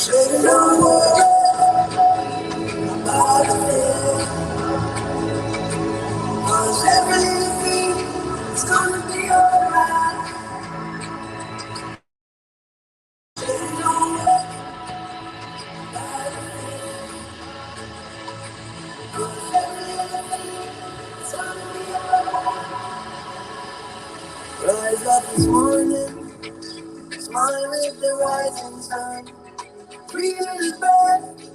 Don't worry about a thing, 'cause everything is gonna be alright. Don't worry about a thing, 'cause everything is gonna be alright. Rise up this morning, smile with the rising sun. Breathe the birds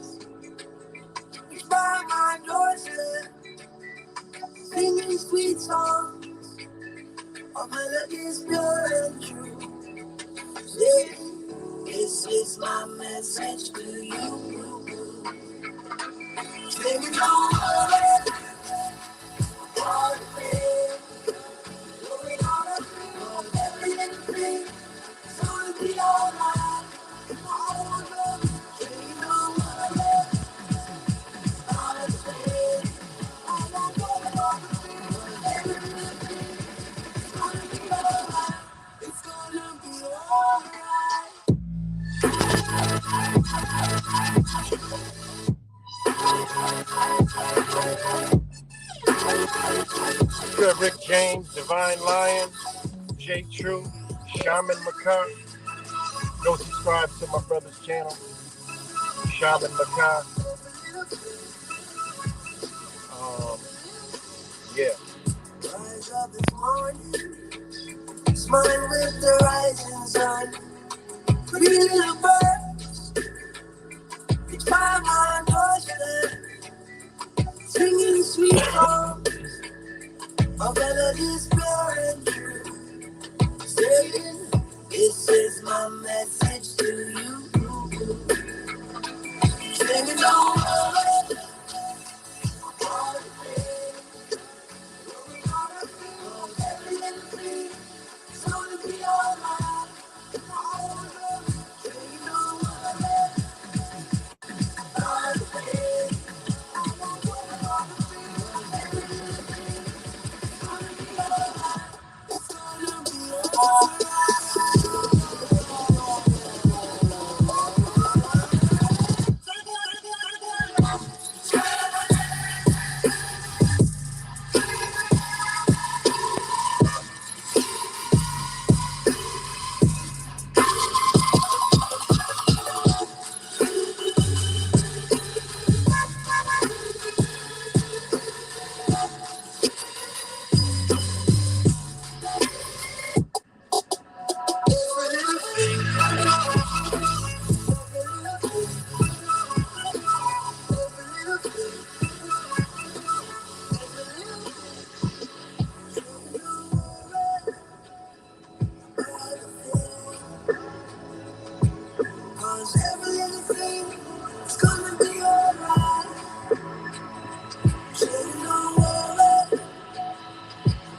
by my doorstep, singing sweet songs of melodies pure and true. This is my message to you. Sing don't worry about a thing. Going on a thing, every little thing is gonna be alright. Oh, sing don't worry about a thing. I'm not going on a thing, every little thing is gonna be alright. It's gonna be alright. Good, Rick James, Divine Lion, J True, Shaman Makai. Go subscribe to my brother's channel, Shaman Makai. Yeah. Rise up this morning, smile with the rising sun. Pretty little birds, it's by my doorstep, singing sweet songs of melodies pure and true. Saying, this is my message to you. Singing, don't worry about a thing. Going on a thing, every little thing is gonna be alright. Singing, don't worry about a thing. I'm not worried about a thing. Every little thing is gonna be alright. It's gonna be alright. Cause every little thing is gonna be alright. So don't worry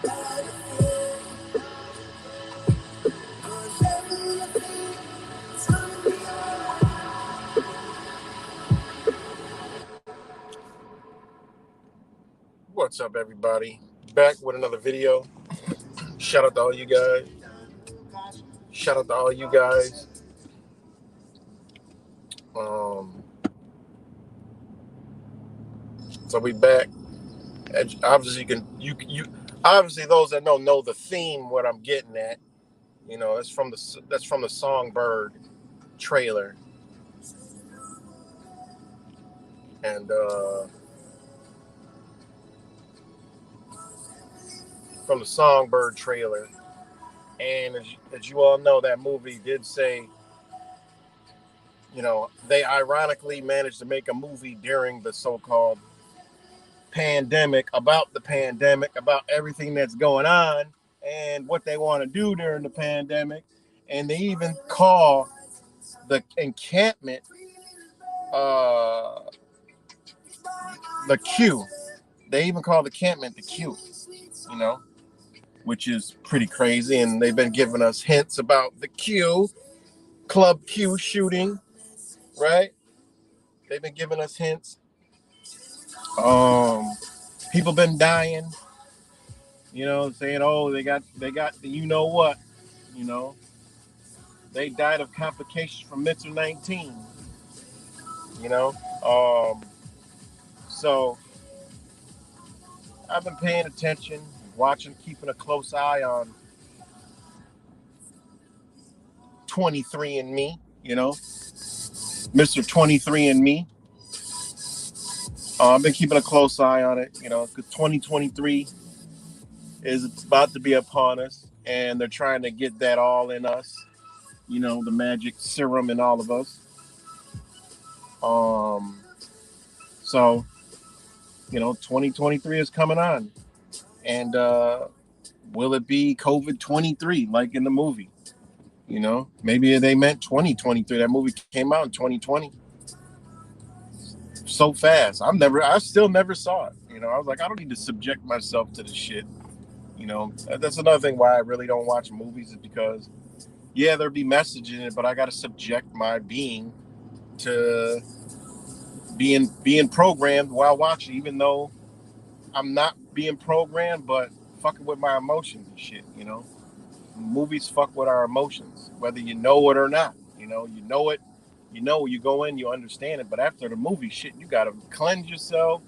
about a thing. Cause every little thing is gonna be alright. What's up, everybody? Back with another video. Shout out to all you guys. Shout out to all you guys. So we back. And obviously, you obviously those that know the theme. What I'm getting at, that's from the Songbird trailer, and from the Songbird trailer. And as you all know, that movie did say, they ironically managed to make a movie during the so-called pandemic, about the pandemic, about everything that's going on and what they want to do during the pandemic. And they even call the encampment the Q. They even call the encampment the Q, which is pretty crazy. And they've been giving us hints about the Q, Club Q shooting, right? They've been giving us hints. People been dying, saying, oh, they got the, they died of complications from Mitchell 19. you know. Um, so I've been paying attention, watching, keeping a close eye on 23andMe, you know, Mr. 23andMe. I've been keeping a close eye on it, you know, because 2023 is about to be upon us, and they're trying to get that all in us, you know, the magic serum in all of us. Um, so, you know, 2023 is coming on, and will it be COVID 23 like in the movie? You know, maybe they meant 2023. That movie came out in 2020. So fast. I still never saw it. You know, I was like, I don't need to subject myself to this shit. You know, that's another thing why I really don't watch movies is because, yeah, there'd be message in it, but I got to subject my being to being programmed while watching, even though I'm not being programmed, but fucking with my emotions and shit. You know, movies fuck with our emotions, whether you know it or not. You know it. You know, you go in, you understand it, but after the movie, shit, you gotta cleanse yourself.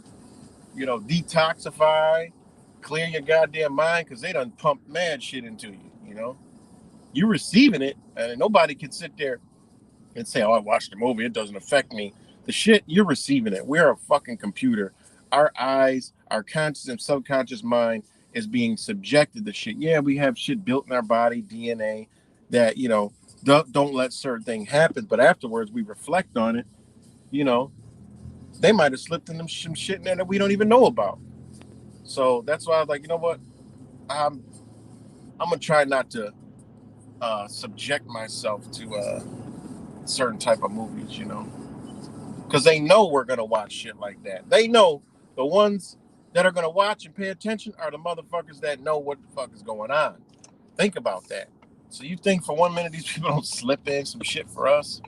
You know, detoxify, clear your goddamn mind, because they done pump mad shit into you. You know, you receiving it, and nobody can sit there and say, "Oh, I watched the movie; it doesn't affect me." The shit, you're receiving it. We're a fucking computer. Our eyes, our conscious and subconscious mind is being subjected to shit. Yeah, we have shit built in our body, DNA, that, you know, don't let certain things happen. But afterwards, we reflect on it. You know, they might have slipped in them some shit in there that we don't even know about. So that's why I was like, you know what? I'm I'm gonna try not to subject myself to certain type of movies. You know, because they know we're gonna watch shit like that. They know the ones that are gonna watch and pay attention are the motherfuckers that know what the fuck is going on. Think about that. So you think for 1 minute these people don't slip in some shit for us?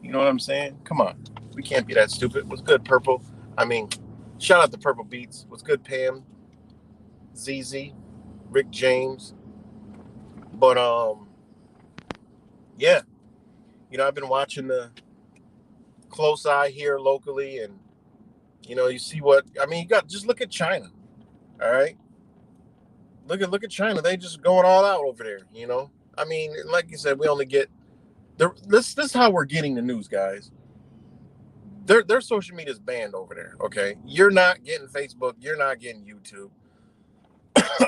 You know what I'm saying? Come on, we can't be that stupid. What's good, Purple? I mean, shout out to Purple Beats. What's good, Pam, ZZ, Rick James? But yeah, you know, I've been watching the close eye here locally, and you know, you see what I mean. You got just look at China. All right, look at China. They just going all out over there. You know, I mean, like you said, we only get this is how we're getting the news, guys. Their social media is banned over there. Okay, you're not getting Facebook. You're not getting YouTube.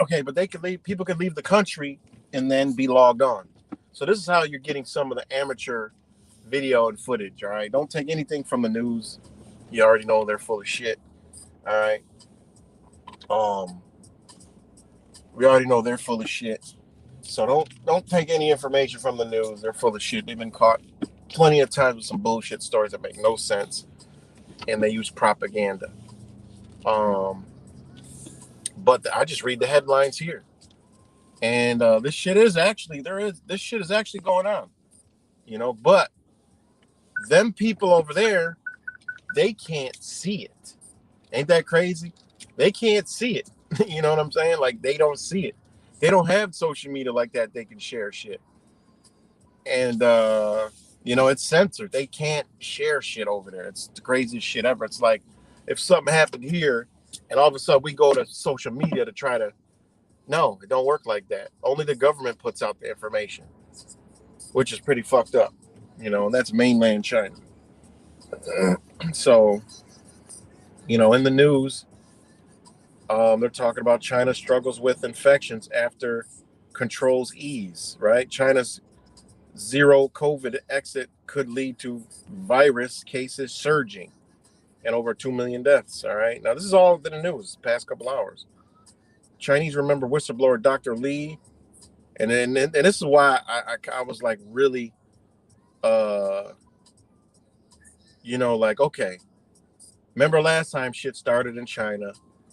Okay, but they could leave. People can leave the country and then be logged on. So this is how you're getting some of the amateur video and footage. All right, don't take anything from the news. You already know they're full of shit. All right. Um, we already know they're full of shit. So don't take any information from the news. They're full of shit. They've been caught plenty of times with some bullshit stories that make no sense, and they use propaganda. Um, but I just read the headlines here, and this shit is actually this shit is actually going on. You know, but them people over there, they can't see it. Ain't that crazy? They can't see it. You know what I'm saying? Like they don't see it. They don't have social media like that. They can share shit. And you know, it's censored. They can't share shit over there. It's the craziest shit ever. It's like if something happened here and all of a sudden we go to social media to try to no, it don't work like that. Only the government puts out the information, which is pretty fucked up. You know, and that's mainland China. So, you know, in the news, they're talking about China struggles with infections after controls ease, right? China's zero COVID exit could lead to virus cases surging and over 2 million deaths. All right. Now, this is all in the news past couple hours. Chinese remember whistleblower Dr. Lee. And this is why I was like really, uh, you know, like, okay, remember last time shit started in China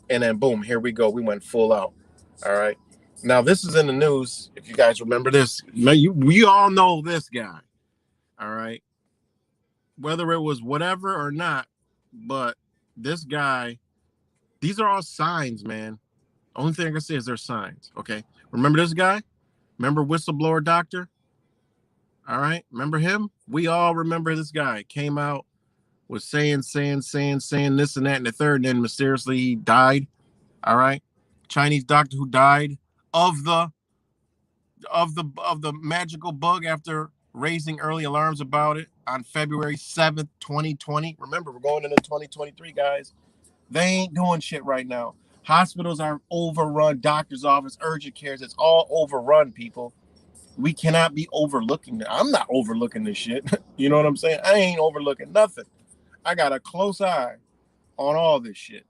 and then boom, here we go. We went full out. All right. Now, this is in the news. If you guys remember this, we all know this guy. All right. Whether it was whatever or not, but this guy, these are all signs, man. Only thing I can say is they're signs. Okay. Remember this guy? Remember whistleblower doctor? All right. Remember him? We all remember this guy. Came out was saying this and that and the third, and then mysteriously he died. All right, Chinese doctor who died of the magical bug after raising early alarms about it on February 7th, 2020. Remember, we're going into 2023, guys. They ain't doing shit right now. Hospitals are overrun, doctor's office, urgent cares, it's all overrun, people. We cannot be overlooking that. I'm not overlooking this shit. You know what I'm saying? I ain't overlooking nothing. I got a close eye on all this shit.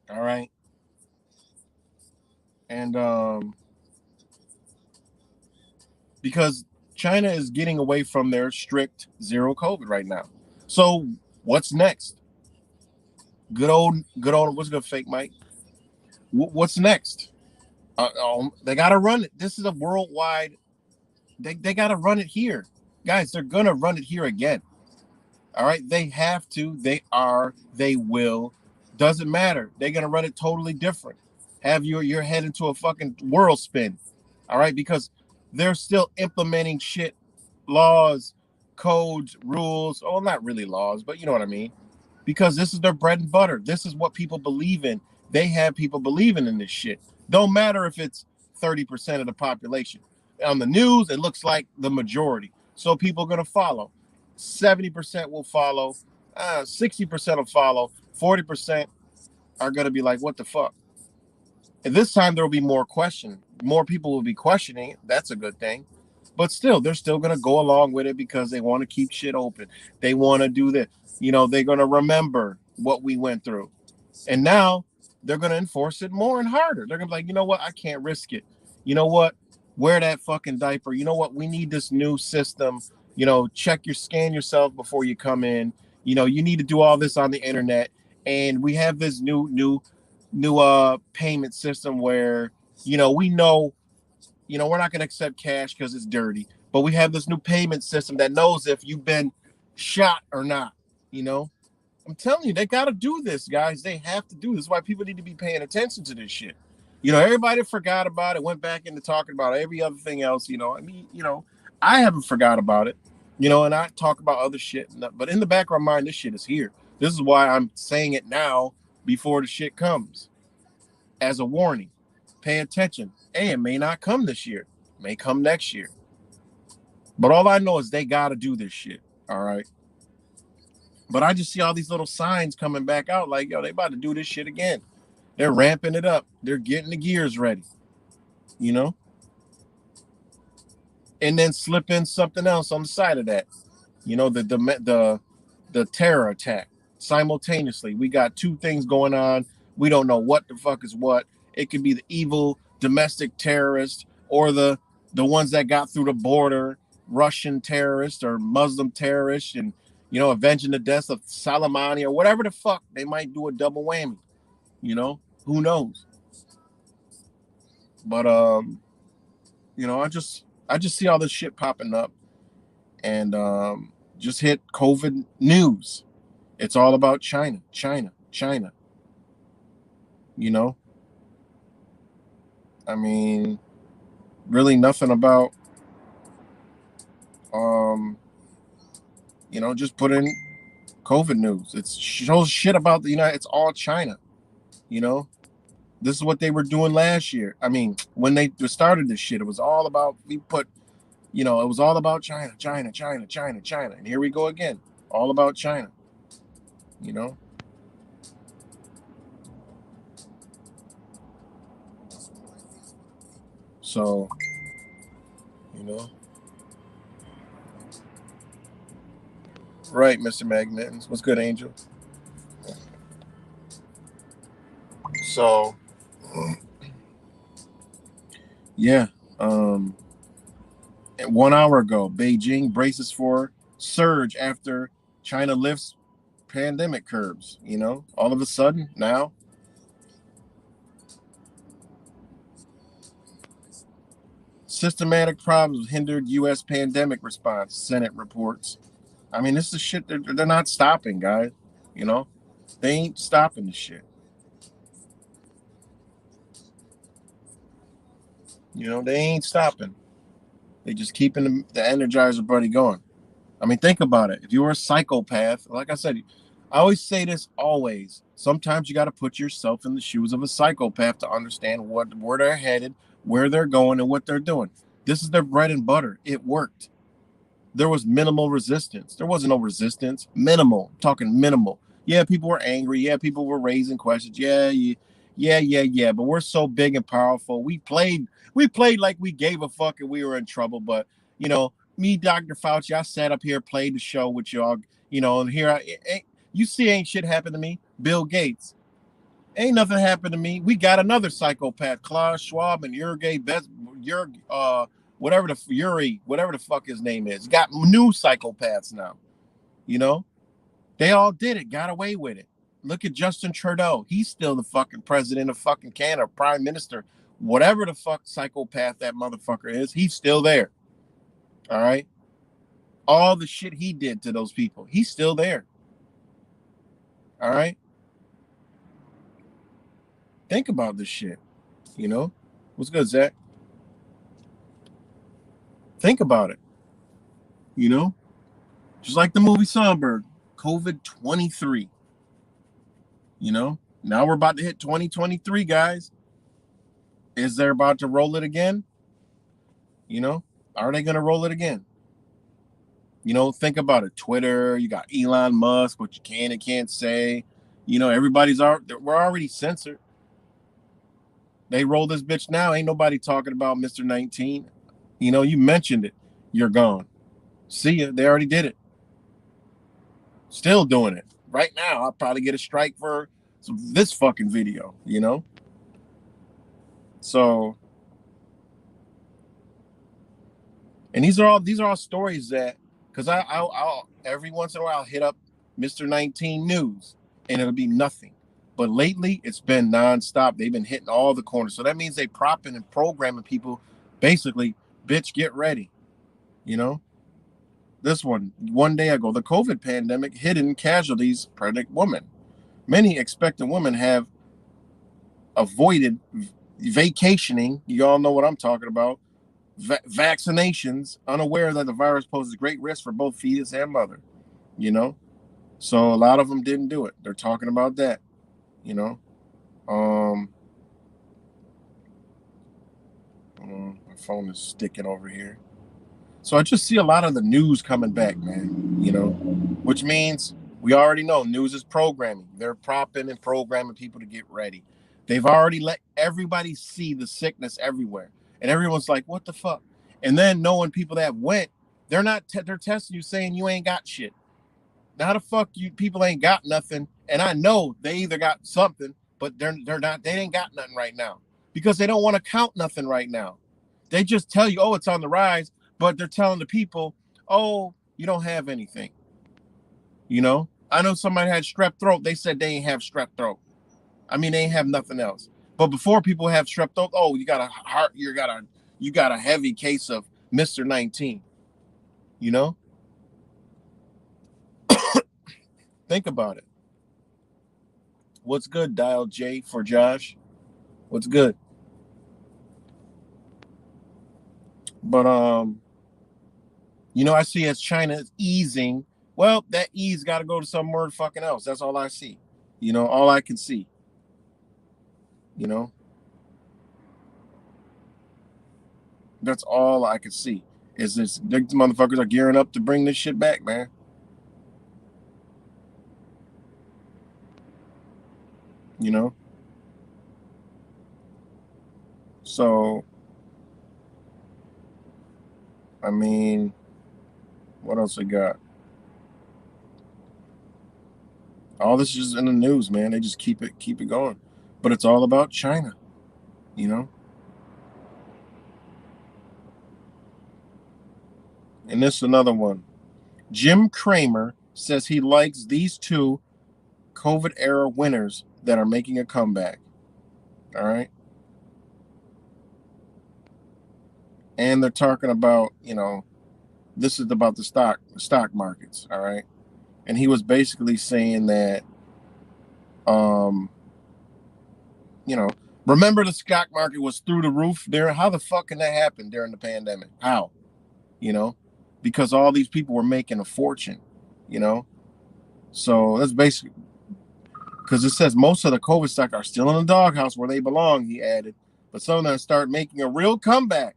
All right. And because China is getting away from their strict zero COVID right now. So what's next? Good old, what's good, fake Mike? What's next? They got to run it. This is a worldwide. They got to run it here, guys. They're gonna run it here again. All right, they have to. They are. They will. Doesn't matter. They're gonna run it totally different. Have your head into a fucking whirl spin. All right, because they're still implementing shit, laws, codes, rules. Oh, not really laws, but you know what I mean. Because this is their bread and butter. This is what people believe in. They have people believing in this shit. Don't matter if it's 30% of the population. On the news, it looks like the majority. So people are going to follow. 70% will follow. 60% will follow. 40% are going to be like, what the fuck? And this time there will be more question. More people will be questioning it. That's a good thing. But still, they're still going to go along with it because they want to keep shit open. They want to do this. You know, they're going to remember what we went through. And now they're going to enforce it more and harder. They're going to be like, you know what? I can't risk it. You know what? Wear that fucking diaper. You know what? We need this new system. You know, scan yourself before you come in. You know, you need to do all this on the internet. And we have this new payment system where, you know, we know, you know, we're not going to accept cash because it's dirty. But we have this new payment system that knows if you've been shot or not. You know, I'm telling you, they got to do this, guys. They have to do this. Why people need to be paying attention to this shit. You know, everybody forgot about it, went back into talking about every other thing else. You know, I mean, you know, I haven't forgot about it, you know, and I talk about other shit. But in the back of my mind, this shit is here. This is why I'm saying it now before the shit comes as a warning. Pay attention. Hey, it may not come this year. It may come next year. But all I know is they got to do this shit. All right. But I just see all these little signs coming back out like, yo, they about to do this shit again. They're ramping it up. They're getting the gears ready, you know? And then slip in something else on the side of that. You know, the terror attack. Simultaneously, we got two things going on. We don't know what the fuck is what. It could be the evil domestic terrorist or the ones that got through the border, Russian terrorists or Muslim terrorists, and you know, avenging the deaths of Soleimani or whatever the fuck. They might do a double whammy. You know, who knows? But you know, I just see all this shit popping up, and just hit COVID news. It's all about China. You know, I mean, really nothing about you know, just put in COVID news. It shows shit about the United. It's all China. You know, this is what they were doing last year. I mean, when they started this shit, it was all about you know, it was all about China. And here we go again, all about China. You know. So, you know. Right, Mr. Magnetins. What's good, Angel? So, yeah. 1 hour ago, Beijing braces for surge after China lifts pandemic curbs. You know, all of a sudden now. Systematic problems hindered U.S. pandemic response, Senate reports. I mean, this is shit. They're not stopping, guys. You know, they ain't stopping the shit. You know, they ain't stopping. They just keeping the Energizer Buddy going. I mean, think about it. If you were a psychopath, like I said, I always say this always. Sometimes you got to put yourself in the shoes of a psychopath to understand where they're headed, where they're going, and what they're doing. This is their bread and butter. It worked. There was minimal resistance. There wasn't no resistance. Minimal. I'm talking minimal. Yeah, people were angry. Yeah, people were raising questions. Yeah. But we're so big and powerful. We played like we gave a fuck and we were in trouble. But me, Dr. Fauci, I sat up here, played the show with y'all. And here you see, ain't shit happened to me. Bill Gates, ain't nothing happened to me. We got another psychopath, Klaus Schwab and whatever the fuck his name is. Got new psychopaths now. They all did it, got away with it. Look at Justin Trudeau. He's still the fucking president of fucking Canada, prime minister. Whatever the fuck psychopath that motherfucker is, he's still there. All right. All the shit he did to those people, he's still there. All right. Think about this shit. What's good, Zach? Think about it. Just like the movie Songbird, COVID 23. Now we're about to hit 2023, guys. Is they about to roll it again? Are they going to roll it again? Think about it. Twitter, you got Elon Musk, what you can and can't say. We're already censored. They roll this bitch now. Ain't nobody talking about Mr. 19. You mentioned it. You're gone. See ya. They already did it. Still doing it. Right now, I'll probably get a strike for this fucking video, So, and these are all stories that, because I'll every once in a while I'll hit up Mr. 19 News and it'll be nothing. But lately it's been nonstop. They've been hitting all the corners. So that means they propping and programming people basically, bitch, get ready. This one day ago, the COVID pandemic, hidden casualties predict women. Many expectant women have avoided vacationing. You all know what I'm talking about. Vaccinations, unaware that the virus poses great risk for both fetus and mother. So a lot of them didn't do it. They're talking about that. My phone is sticking over here. So I just see a lot of the news coming back, man. Which means we already know news is programming. They're propping and programming people to get ready. They've already let everybody see the sickness everywhere, and everyone's like, "What the fuck?" And then knowing people that went, they're not. They're testing you, saying you ain't got shit. Now the fuck you people ain't got nothing, and I know they either got something, but they're not. They ain't got nothing right now because they don't want to count nothing right now. They just tell you, "Oh, it's on the rise," but they're telling the people, "Oh, you don't have anything." I know somebody had strep throat. They said they ain't have strep throat. I mean, they ain't have nothing else. But before people have strep throat, oh, you got a heavy case of Mr. 19. Think about it. What's good, Dial J for Josh? What's good? But I see as China is easing. Well, that ease got to go to some word fucking else. That's all I see. All I can see. That's all I can see. Is this these motherfuckers are gearing up to bring this shit back, man. So, I mean, what else we got? All this is in the news, man. They just keep it going. But it's all about China, And this is another one. Jim Cramer says he likes these two COVID era winners that are making a comeback. All right. And they're talking about, this is about the stock markets. All right. And he was basically saying that, remember the stock market was through the roof there. How the fuck can that happen during the pandemic? How? because all these people were making a fortune, you know? So that's basically because it says most of the COVID stock are still in the doghouse where they belong, he added. But some of them start making a real comeback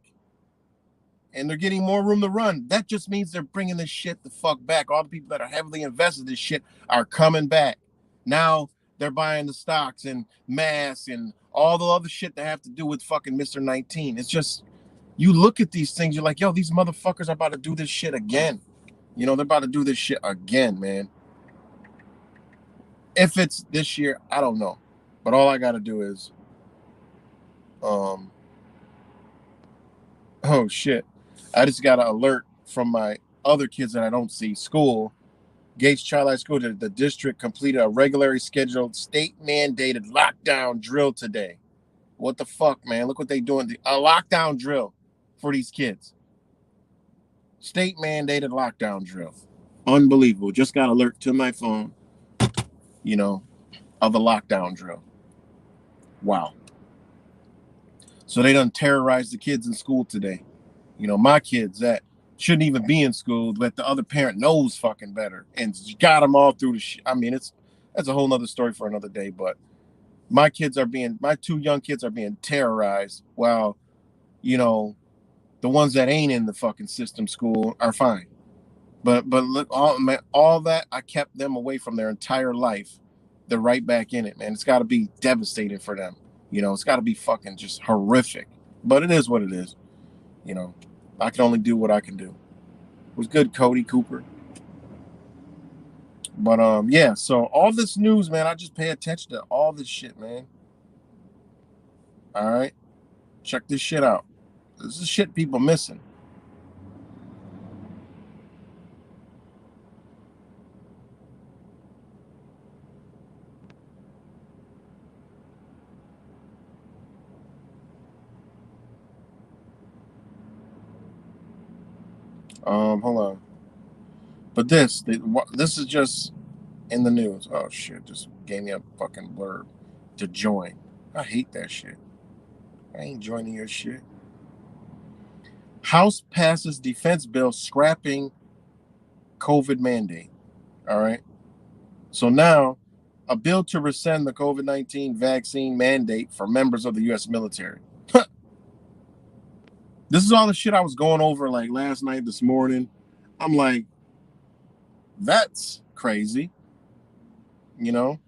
and they're getting more room to run. That just means they're bringing this shit the fuck back. All the people that are heavily invested in this shit are coming back. Now they're buying the stocks and masks and all the other shit that have to do with fucking Mr. 19. It's just, you look at these things, you're like, yo, these motherfuckers are about to do this shit again. You know, they're about to do this shit again, man. If it's this year, I don't know. But all I got to do is, oh shit. I just got an alert from my other kids that I don't see. School, Gates Child High School, the district completed a regularly scheduled state-mandated lockdown drill today. What the fuck, man? Look what they doing. A lockdown drill for these kids. State-mandated lockdown drill. Unbelievable. Just got alert to my phone, you know, of a lockdown drill. Wow. So they done terrorized the kids in school today. You know, my kids that shouldn't even be in school, but the other parent knows fucking better and got them all through the shit. I mean, that's a whole nother story for another day, but my two young kids are being terrorized while, you know, the ones that ain't in the fucking system school are fine. But look, all that, I kept them away from their entire life. They're right back in it, man. It's got to be devastating for them. You know, it's got to be fucking just horrific. But it is what it is. You know, I can only do what I can do. It was good, Cody Cooper. But yeah, so all this news, man, I just pay attention to all this shit, man. All right? Check this shit out. This is shit people missing. Hold on. But this is just in the news. Oh shit, just gave me a fucking blurb to join. I hate that shit. I ain't joining your shit. House passes defense bill scrapping COVID mandate. All right. So now, a bill to rescind the COVID-19 vaccine mandate for members of the U.S. military. This is all the shit I was going over like last night, this morning. I'm like, that's crazy. You know,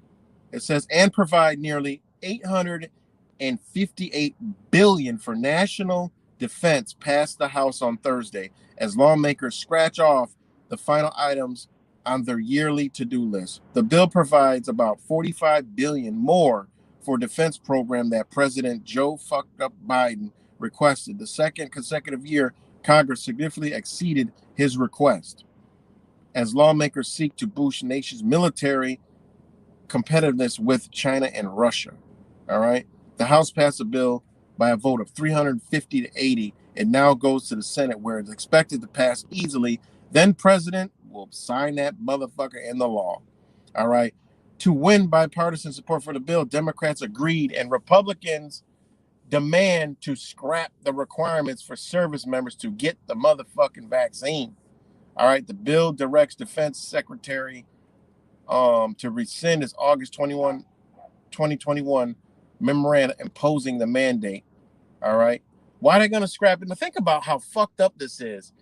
it says, and provide nearly $858 billion for national defense passed the House on Thursday as lawmakers scratch off the final items on their yearly to-do list. The bill provides about $45 billion more for defense program that President Joe fucked up Biden requested. The second consecutive year Congress significantly exceeded his request as lawmakers seek to boost the nation's military competitiveness with China and Russia. All right. The House passed a bill by a vote of 350 to 80. It now goes to the Senate where it's expected to pass easily. Then President will sign that motherfucker into law. All right. To win bipartisan support for the bill, Democrats agreed and Republicans demand to scrap the requirements for service members to get the motherfucking vaccine. All right. The bill directs Defense Secretary to rescind his August 21, 2021 memorandum imposing the mandate. All right. Why are they going to scrap it? Now think about how fucked up this is.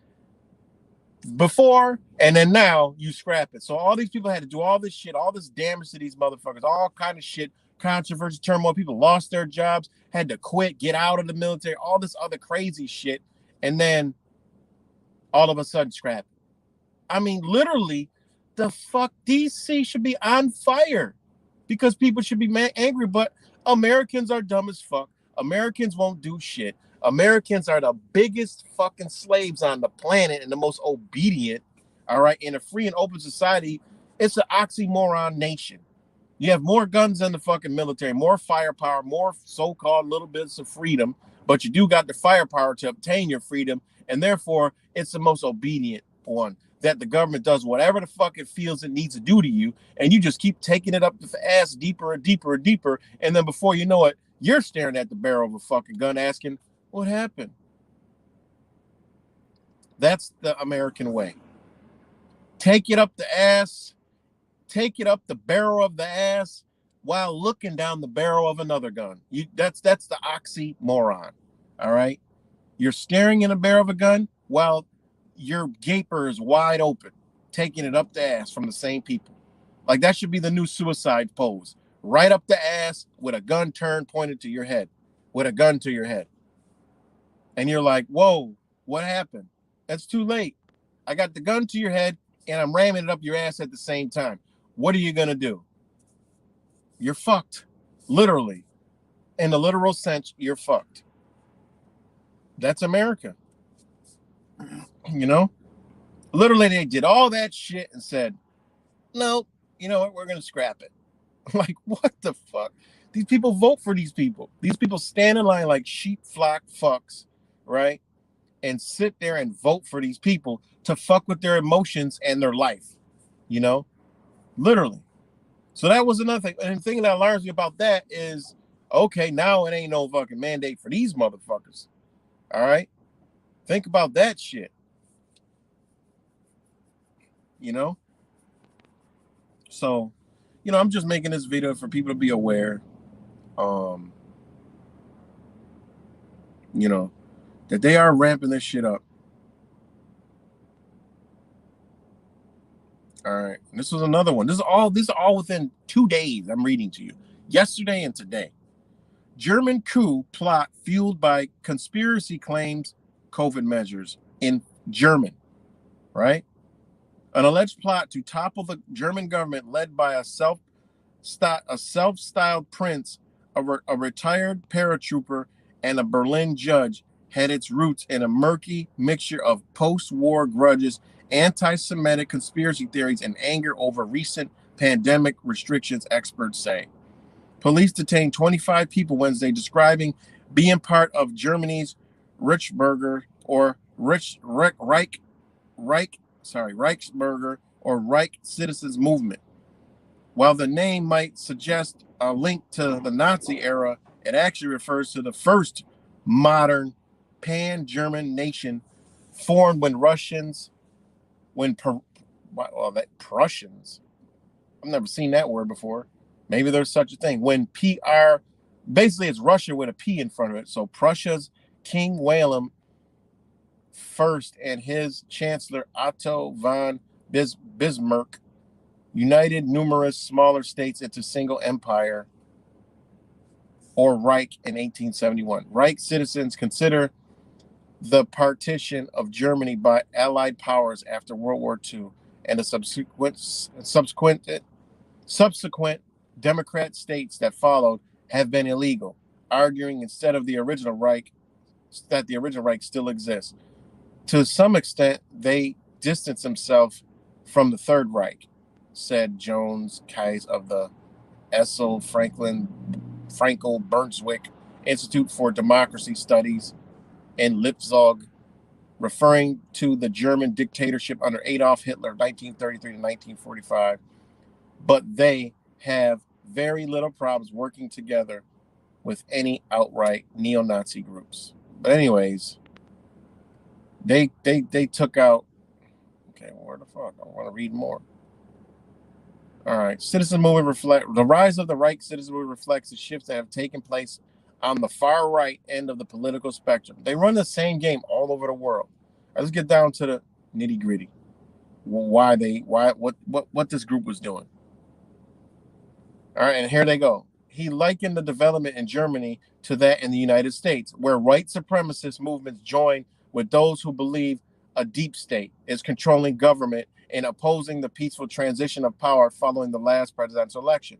Before and then now you scrap it. So all these people had to do all this shit, all this damage to these motherfuckers, all kind of shit, controversy, turmoil. People lost their jobs, had to quit, get out of the military, all this other crazy shit. And then all of a sudden scrap it. I mean, literally, the fuck, DC should be on fire because people should be angry, but Americans are dumb as fuck. Americans won't do shit. Americans are the biggest fucking slaves on the planet and the most obedient. All right. In a free and open society, it's an oxymoron nation. You have more guns than the fucking military, more firepower, more so-called little bits of freedom, but you do got the firepower to obtain your freedom. And therefore, it's the most obedient one. That the government does whatever the fuck it feels it needs to do to you, and you just keep taking it up the ass deeper and deeper and deeper, and then before you know it, you're staring at the barrel of a fucking gun asking, what happened? That's the American way. Take it up the ass, take it up the barrel of the ass while looking down the barrel of another gun. That's the oxymoron. All right. You're staring in the barrel of a gun while your gaper is wide open, taking it up the ass from the same people. Like that should be the new suicide pose. Right up the ass with a gun turned pointed to your head, with a gun to your head. And you're like, whoa, what happened? That's too late. I got the gun to your head and I'm ramming it up your ass at the same time. What are you going to do? You're fucked. Literally. In the literal sense, you're fucked. That's America. You know? Literally, they did all that shit and said, no, you know what? We're going to scrap it. Like, what the fuck? These people vote for these people. These people stand in line like sheep flock fucks, right? And sit there and vote for these people to fuck with their emotions and their life, you know? Literally. So that was another thing. And the thing that alarms me about that is, okay, now it ain't no fucking mandate for these motherfuckers. All right? Think about that shit. You know? So, you know, I'm just making this video for people to be aware. You know, that they are ramping this shit up. All right. This was another one. These are all within 2 days. I'm reading to you. Yesterday and today. German coup plot fueled by conspiracy claims, COVID measures in German, right? An alleged plot to topple the German government led by a self-styled prince, a retired paratrooper, and a Berlin judge had its roots in a murky mixture of post-war grudges, anti-Semitic conspiracy theories, and anger over recent pandemic restrictions, experts say. Police detained 25 people Wednesday, describing being part of Germany's Reichsbürger or Reichsbürger or Reich Citizens Movement. While the name might suggest a link to the Nazi era, it actually refers to the first modern pan-German nation formed when Prussians, I've never seen that word before. Maybe there's such a thing. When basically it's Russia with a P in front of it. So Prussia's King Wilhelm I and his Chancellor Otto von Bismarck united numerous smaller states into single empire, or Reich, in 1871. Reich citizens consider the partition of Germany by Allied powers after World War II and the subsequent Democrat states that followed have been illegal, arguing instead of the original Reich that the original Reich still exists. To some extent, they distance themselves from the Third Reich, said Jones Kais of the Essel Frankel Brunswick Institute for Democracy Studies in Leipzig, referring to the German dictatorship under Adolf Hitler, 1933 to 1945. But they have very little problems working together with any outright neo-Nazi groups. But anyways, they took out. Okay, where the fuck? I want to read more. All right, citizen movement the rise of the Reich citizen movement reflects the shifts that have taken place on the far right end of the political spectrum. They run the same game all over the world. All right, let's get down to the nitty gritty. What this group was doing. All right, and here they go. He likened the development in Germany to that in the United States, where white supremacist movements join with those who believe a deep state is controlling government and opposing the peaceful transition of power following the last presidential election.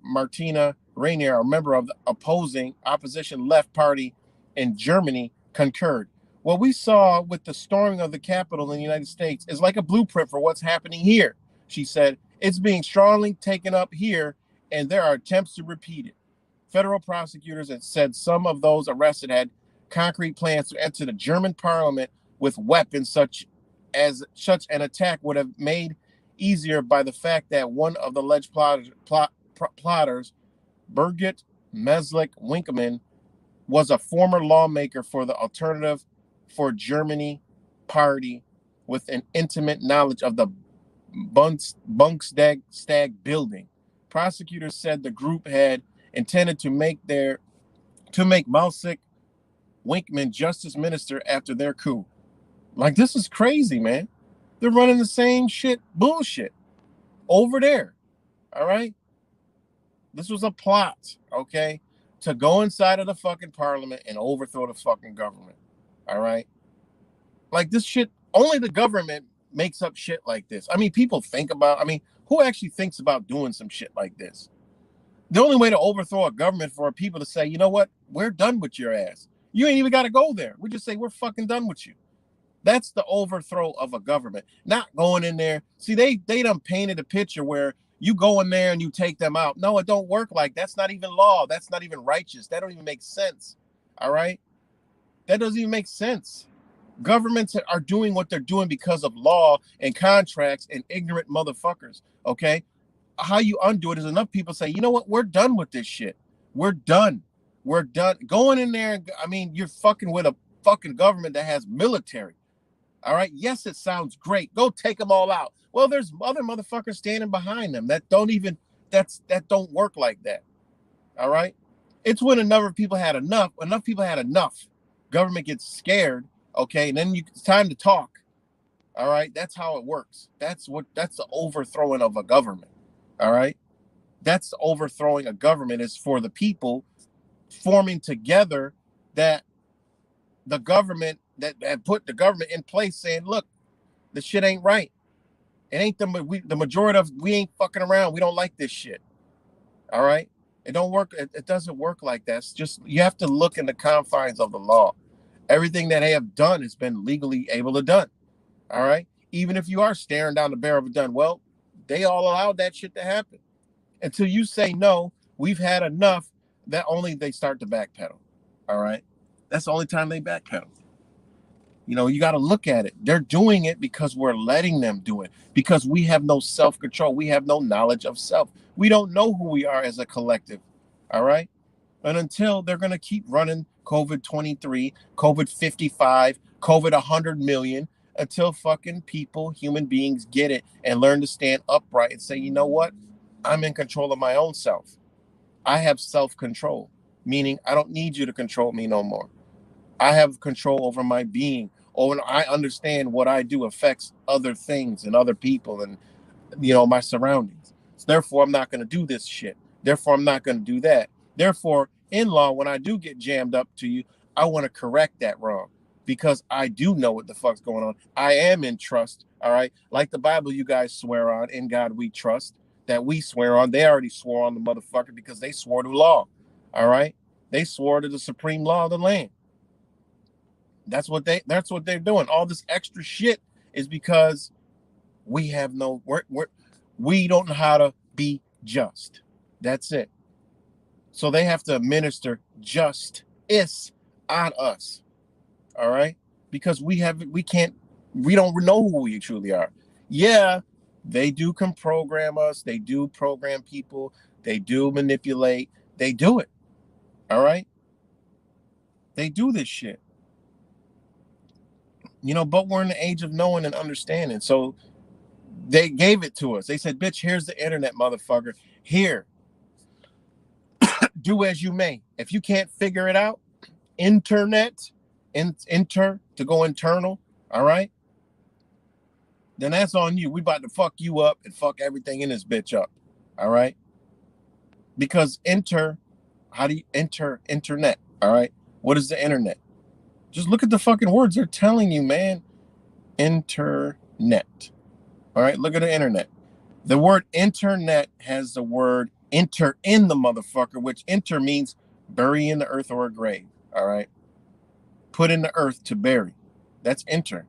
Martina Rainier, a member of the opposition left party in Germany, concurred. What we saw with the storming of the Capitol in the United States is like a blueprint for what's happening here, she said. It's being strongly taken up here, and there are attempts to repeat it. Federal prosecutors had said some of those arrested had concrete plans to enter the German parliament with weapons, such an attack would have made easier by the fact that one of the alleged plotters, Birgit Meslick-Winkelmann, was a former lawmaker for the Alternative for Germany party with an intimate knowledge of the Bundestag building. Prosecutors said the group had intended to make Mausik Winkman justice minister after their coup. Like, this is crazy, man. They're running the same bullshit over there. All right. This was a plot, okay, to go inside of the fucking parliament and overthrow the fucking government. All right. Like, this shit, only the government makes up shit like this. I mean, people think about, who actually thinks about doing some shit like this? The only way to overthrow a government for people to say, you know what, we're done with your ass. You ain't even got to go there. We just say, we're fucking done with you. That's the overthrow of a government. Not going in there. See, they done painted a picture where you go in there and you take them out. No, it don't work like that. That's not even law. That's not even righteous. That don't even make sense. All right? That doesn't even make sense. Governments are doing what they're doing because of law and contracts and ignorant motherfuckers. Okay? How you undo it is enough people say, you know what? We're done with this shit. We're done. We're done. Going in there, you're fucking with a fucking government that has military. All right. Yes, it sounds great. Go take them all out. Well, there's other motherfuckers standing behind them that don't work like that. All right. It's when enough people had enough. Government gets scared. Okay. And then it's time to talk. All right. That's how it works. That's the overthrowing of a government. All right. That's overthrowing a government is for the people forming together that the government that put the government in place saying, look, the shit ain't right. It ain't the majority of we ain't fucking around. We don't like this shit. All right. It don't work. It doesn't work like that. It's just, you have to look in the confines of the law. Everything that they have done has been legally able to done. All right. Even if you are staring down the barrel of a gun, well, they all allowed that shit to happen. Until you say, no, we've had enough, that only they start to backpedal. All right. That's the only time they backpedal. You know, you got to look at it. They're doing it because we're letting them do it, because we have no self-control. We have no knowledge of self. We don't know who we are as a collective. All right. And until they're going to keep running COVID-23, COVID-55, COVID 100 million, until fucking people, human beings get it and learn to stand upright and say, you know what? I'm in control of my own self. I have self-control, meaning I don't need you to control me no more. I have control over my being, or I understand what I do affects other things and other people and, you know, my surroundings. So therefore, I'm not going to do this shit. Therefore, I'm not going to do that. Therefore, in law, when I do get jammed up to you, I want to correct that wrong because I do know what the fuck's going on. I am in trust. All right. Like the Bible you guys swear on, in God we trust, that we swear on. They already swore on the motherfucker because they swore to law. All right. They swore to the supreme law of the land. That's what they're doing. All this extra shit is because we have we don't know how to be just. That's it. So they have to administer justice on us. All right? Because we don't know who we truly are. Yeah, they can program us, they do program people, they do manipulate, they do it. All right? They do this shit. You know, but we're in the age of knowing and understanding. So they gave it to us. They said, bitch, here's the internet, motherfucker. Here. Do as you may. If you can't figure it out, internet, enter to go internal, all right? Then that's on you. We about to fuck you up and fuck everything in this bitch up, all right? Because how do you enter internet, all right? What is the internet? Just look at the fucking words they're telling you, man. Internet. All right, look at the internet. The word internet has the word enter in the motherfucker, which enter means bury in the earth or a grave. All right. Put in the earth to bury. That's enter.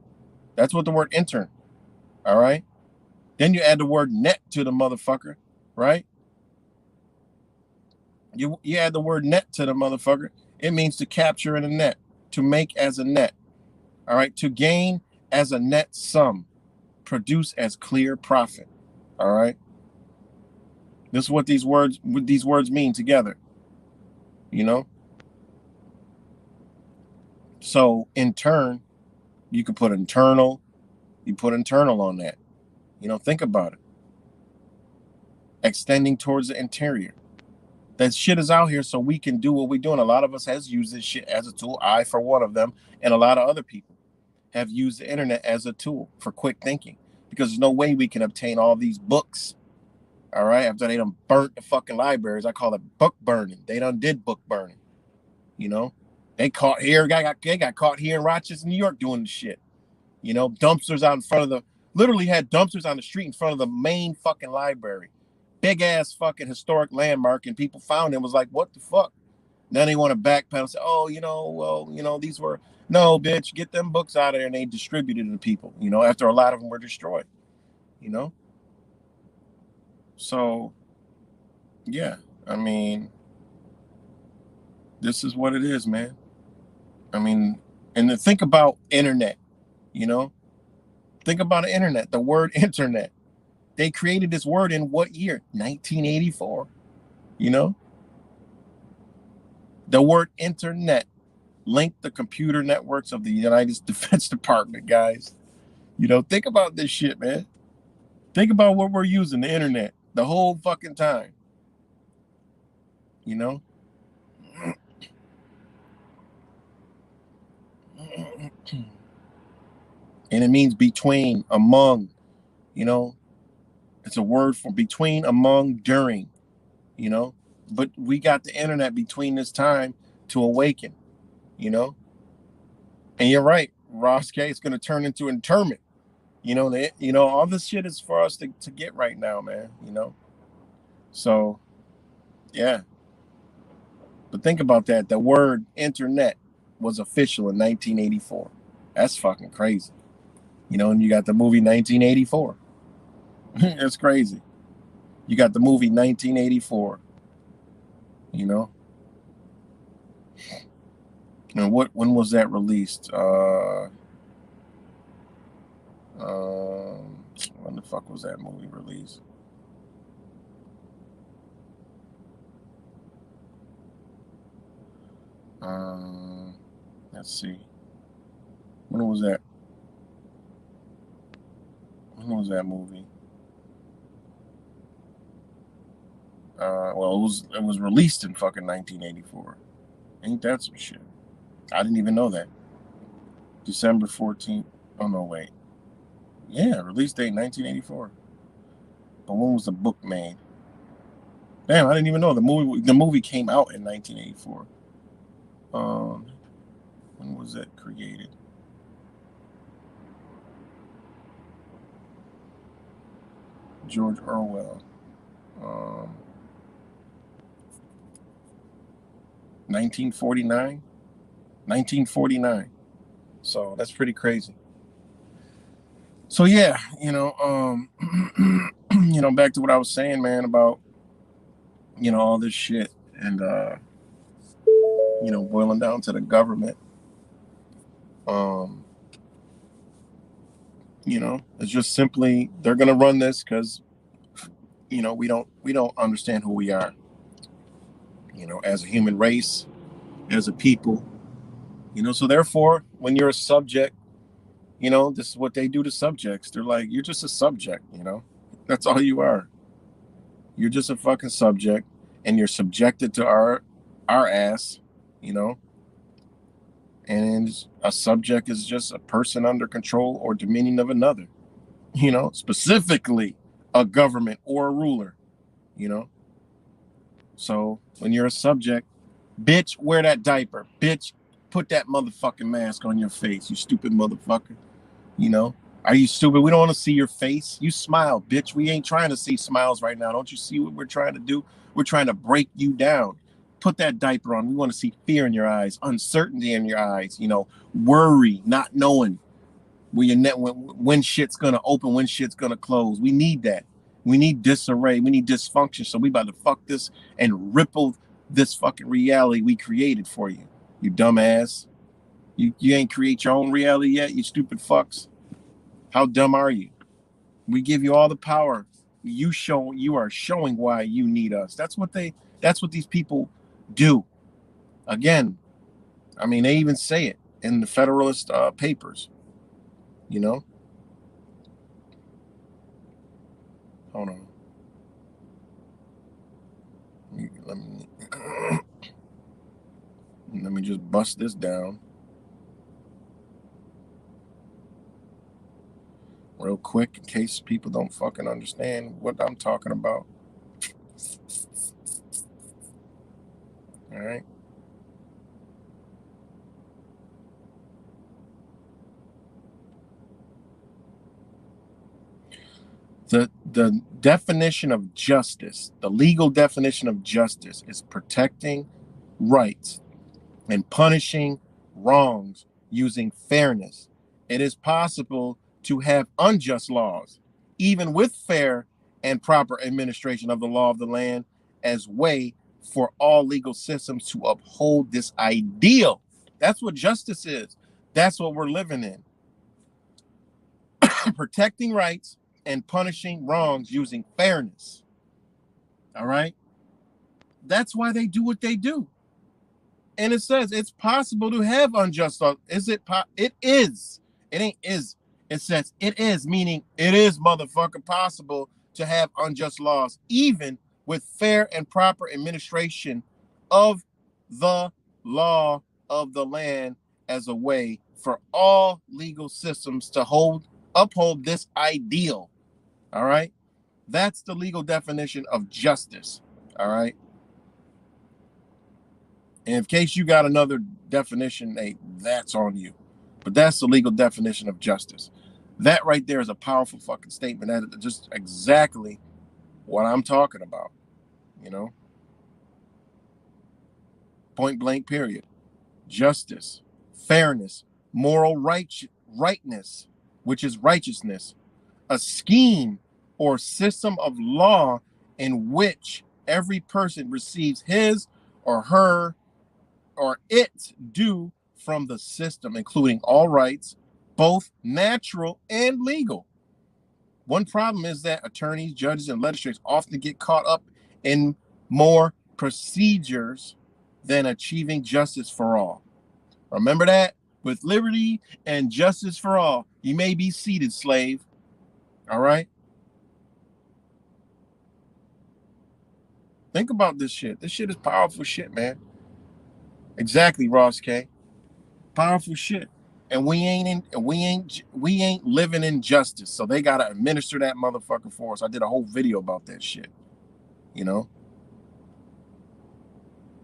That's what the word enter. All right. Then you add the word net to the motherfucker, right? You add the word net to the motherfucker. It means to capture in a net. To make as a net, all right, to gain as a net sum, produce as clear profit, all right. This is what these words mean together, you know. So in turn, You could put internal. You put internal on that. Think about it. Extending towards the interior. That shit is out here so we can do what we're doing. A lot of us has used this shit as a tool. I, for one of them, and a lot of other people have used the internet as a tool for quick thinking, because there's no way we can obtain all these books. All right, after they done burnt the fucking libraries, I call it book burning. They done did book burning. They got caught here in Rochester, New York, doing the shit. Dumpsters out in front of literally had dumpsters on the street in front of the main fucking library. Big ass fucking historic landmark, and people found it and was like, what the fuck? Then they want to backpedal and say, oh, these were, no, bitch, get them books out of there, and they distributed to people, after a lot of them were destroyed, So, yeah, I mean, this is what it is, man. I mean, and to think about internet, think about the internet, the word internet. They created this word in what year? 1984. The word internet linked the computer networks of the United States Defense Department, guys. Think about this shit, man. Think about what we're using, the internet, the whole fucking time. And it means between, among, it's a word for between, among, during, but we got the internet between this time to awaken, and you're right, Ross K, it's going to turn into internment. All this shit is for us to get right now, man, so yeah. But think about that. The word internet was official in 1984. That's fucking crazy. And you got the movie 1984. It's crazy. You got the movie 1984. And when was that released? When the fuck was that movie released? Let's see. When was that? When was that movie? Well, it was released in fucking 1984. Ain't that some shit? I didn't even know that. December 14th. Oh no, wait. Yeah, release date 1984. But when was the book made? Damn, I didn't even know the movie came out in 1984. When was it created? George Orwell. 1949. 1949. So that's pretty crazy. So yeah, back to what I was saying, man, about all this shit, and boiling down to the government. It's just simply they're gonna run this because we don't understand who we are, as a human race, as a people, so therefore when you're a subject, this is what they do to subjects. They're like, you're just a subject, that's all you are. You're just a fucking subject, and you're subjected to our ass, and a subject is just a person under control or dominion of another, specifically a government or a ruler, so when you're a subject, bitch, wear that diaper, bitch, put that motherfucking mask on your face, you stupid motherfucker. Are you stupid? We don't want to see your face. You smile, bitch. We ain't trying to see smiles right now. Don't you see what we're trying to do? We're trying to break you down. Put that diaper on. We want to see fear in your eyes, uncertainty in your eyes, worry, not knowing when shit's going to open, when shit's going to close. We need that. We need disarray. We need dysfunction. So we about to fuck this and ripple this fucking reality we created for you, you dumbass. You ain't create your own reality yet, you stupid fucks. How dumb are you? We give you all the power. You are showing why you need us. That's what these people do. Again, I mean, they even say it in the Federalist Papers. you know? Hold on. Let me just bust this down real quick in case people don't fucking understand what I'm talking about. All right. The definition of justice, the legal definition of justice, is protecting rights and punishing wrongs using fairness. It is possible to have unjust laws, even with fair and proper administration of the law of the land, as way for all legal systems to uphold this ideal. That's what justice is. That's what we're living in. Protecting rights and punishing wrongs using fairness. All right? That's why they do what they do. And it says it's possible to have unjust laws. Is it? It is. It ain't is. It says it is, meaning it is motherfucking possible to have unjust laws, even with fair and proper administration of the law of the land as a way for all legal systems to uphold this ideal. All right? That's the legal definition of justice. All right? And in case you got another definition, hey, that's on you. But that's the legal definition of justice. That right there is a powerful fucking statement. That is just exactly what I'm talking about. You know? Point blank, period. Justice, fairness, moral rightness, which is righteousness, a scheme or system of law in which every person receives his or her or its due from the system, including all rights, both natural and legal. One problem is that attorneys, judges, and legislators often get caught up in more procedures than achieving justice for all. Remember that? With liberty and justice for all, you may be seated, slave. All right? Think about this shit. This shit is powerful shit, man. Exactly, Ross K. Powerful shit. And we ain't living in justice. So they gotta administer that motherfucker for us. I did a whole video about that shit. You know?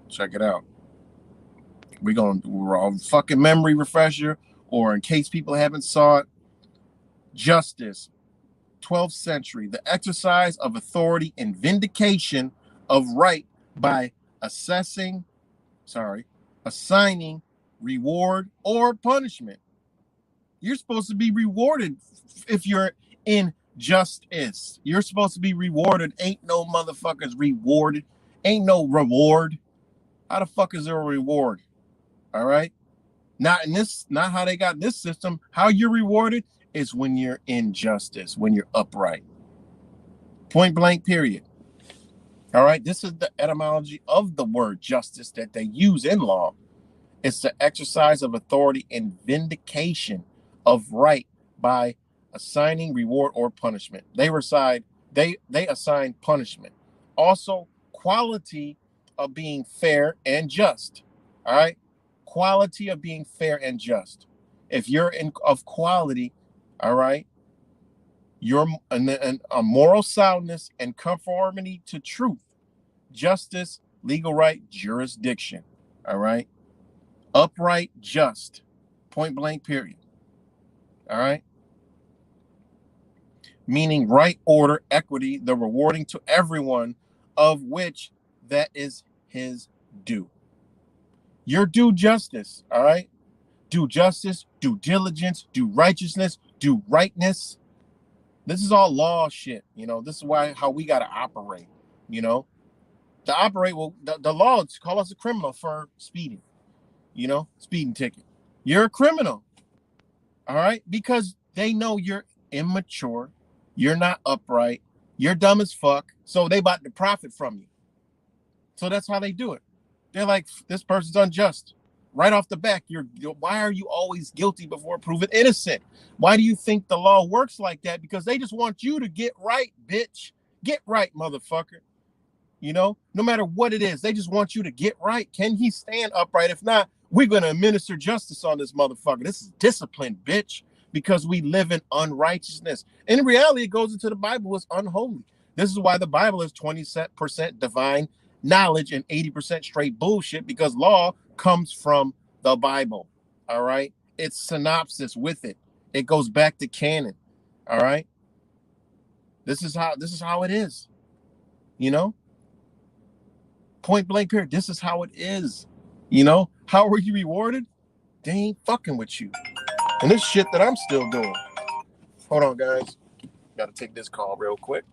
Check it out. We're all fucking memory refresher, or in case people haven't saw it, justice, 12th century, the exercise of authority and vindication of right by assigning reward or punishment. You're supposed to be rewarded if you're in justice. You're supposed to be rewarded. Ain't no motherfuckers rewarded. Ain't no reward. How the fuck is there a reward? All right. Not how they got this system. How you're rewarded is when you're in justice, when you're upright. Point blank, period. All right. This is the etymology of the word justice that they use in law. It's the exercise of authority and vindication of right by assigning reward or punishment. They assign punishment. Also, quality of being fair and just. All right. Quality of being fair and just. If you're of quality, all right, you're a moral soundness and conformity to truth, justice, legal right, jurisdiction. All right. Upright, just. Point blank, period. All right. Meaning right order, equity, the rewarding to everyone of which that is his due. Your due justice, all right? Due justice, due diligence, due righteousness, due rightness. This is all law shit, you know. This is how we got to operate, you know. To operate, well, the law call us a criminal for speeding, you know, speeding ticket. You're a criminal, all right? Because they know you're immature, you're not upright, you're dumb as fuck, so they about to profit from you. So that's how they do it. They're like, this person's unjust. Right off the back, why are you always guilty before proven innocent? Why do you think the law works like that? Because they just want you to get right, bitch. Get right, motherfucker. You know, no matter what it is, they just want you to get right. Can he stand upright? If not, we're going to administer justice on this motherfucker. This is discipline, bitch, because we live in unrighteousness. In reality, it goes into the Bible as unholy. This is why the Bible is 20% divine knowledge and 80% straight bullshit, because law comes from the Bible. All right. It's synopsis with it. It goes back to canon. All right. This is how it is. You know? Point blank period. This is how it is. You know, how were you rewarded? They ain't fucking with you. And this shit that I'm still doing. Hold on, guys. Gotta take this call real quick.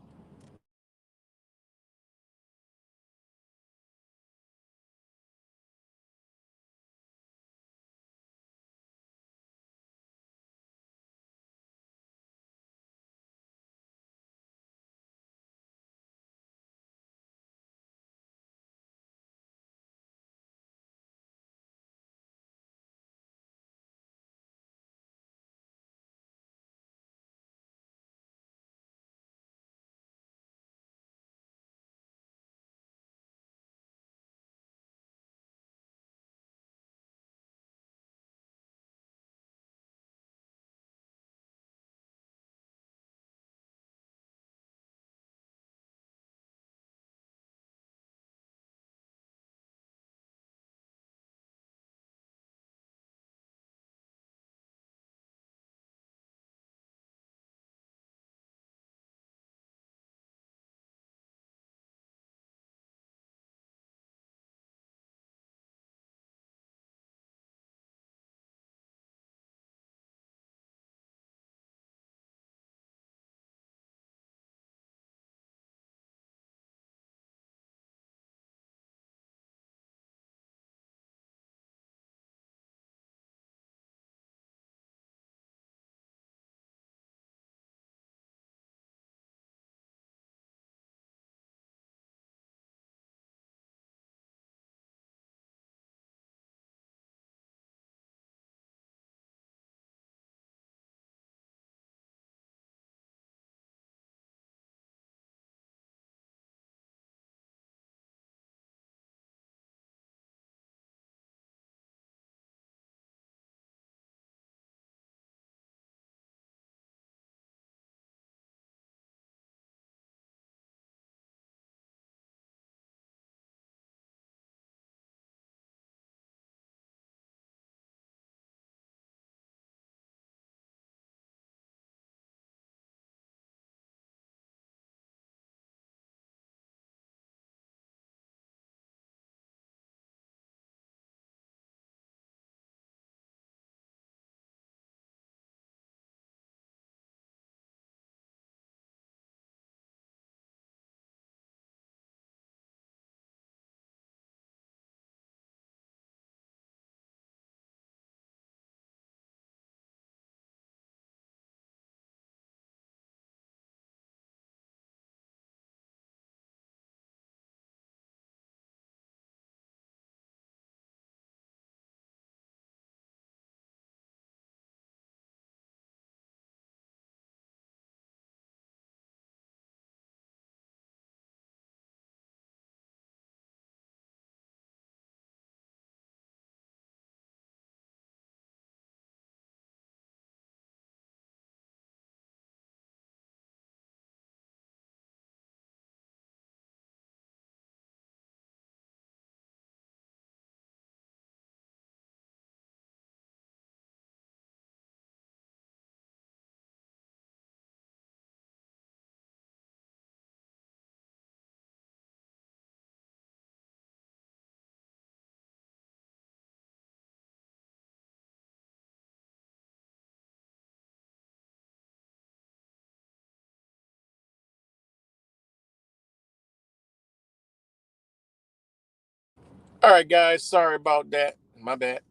All right, guys. Sorry about that. My bad.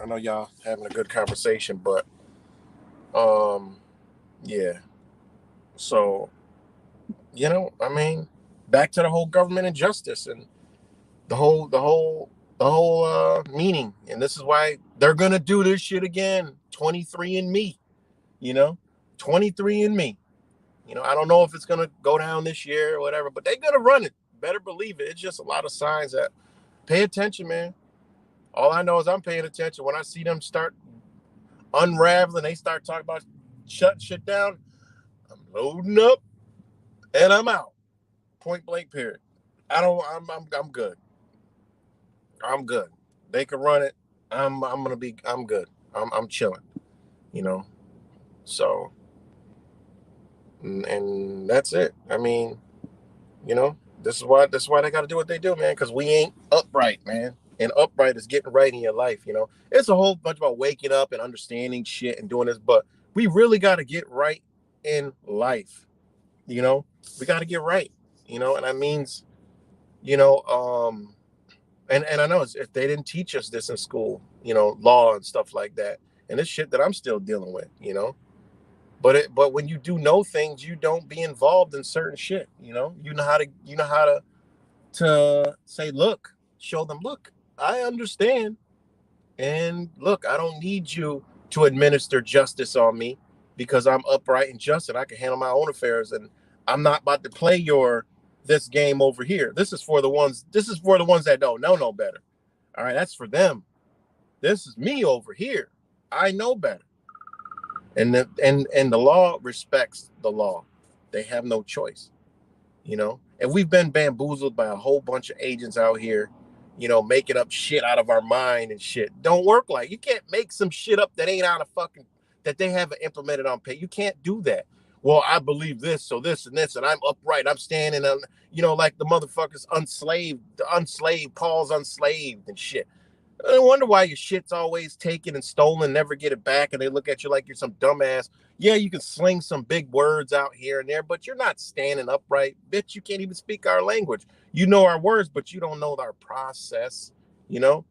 I know y'all having a good conversation, but yeah. So, I mean, back to the whole government and justice and the whole the whole meaning. And this is why they're gonna do this shit again. 23andMe, you know, 23andMe. You know, I don't know if it's gonna go down this year or whatever, but they're gonna run it. Better believe it. It's just a lot of signs that pay attention, man. All I know is I'm paying attention. When I see them start unraveling, they start talking about shutting shit down. I'm loading up and I'm out. Point blank. Period. I don't. I'm good. I'm good. They can run it. I'm gonna be. I'm good. I'm chilling. You know. So and that's it. I mean, you know, this is why they got to do what they do, man. Because we ain't upright, man. And upright is getting right in your life. You know, it's a whole bunch about waking up and understanding shit and doing this, but we really got to get right in life. You know, we got to get right. You know, and that means, you know, and I know if they didn't teach us this in school, you know, law and stuff like that, and it's shit that I'm still dealing with. You know, but when you do know things, you don't be involved in certain shit. You know how to say, look, show them, look, I understand, and look, I don't need you to administer justice on me because I'm upright and just and I can handle my own affairs, and I'm not about to play your this game over here. This is for the ones that don't know no better. All right, that's for them. This is me over here. I know better. And the law respects the law. They have no choice, you know. And we've been bamboozled by a whole bunch of agents out here, you know, making up shit out of our mind and shit. Don't work like you can't make some shit up that ain't out of fucking that they haven't implemented on pay. You can't do that. Well, I believe this, so this and this, and I'm upright. I'm standing on, you know, like the motherfuckers unslaved, Paul's unslaved and shit. I wonder why your shit's always taken and stolen, never get it back, and they look at you like you're some dumbass. Yeah, you can sling some big words out here and there, but you're not standing upright. Bitch, you can't even speak our language. You know our words, but you don't know our process. You know?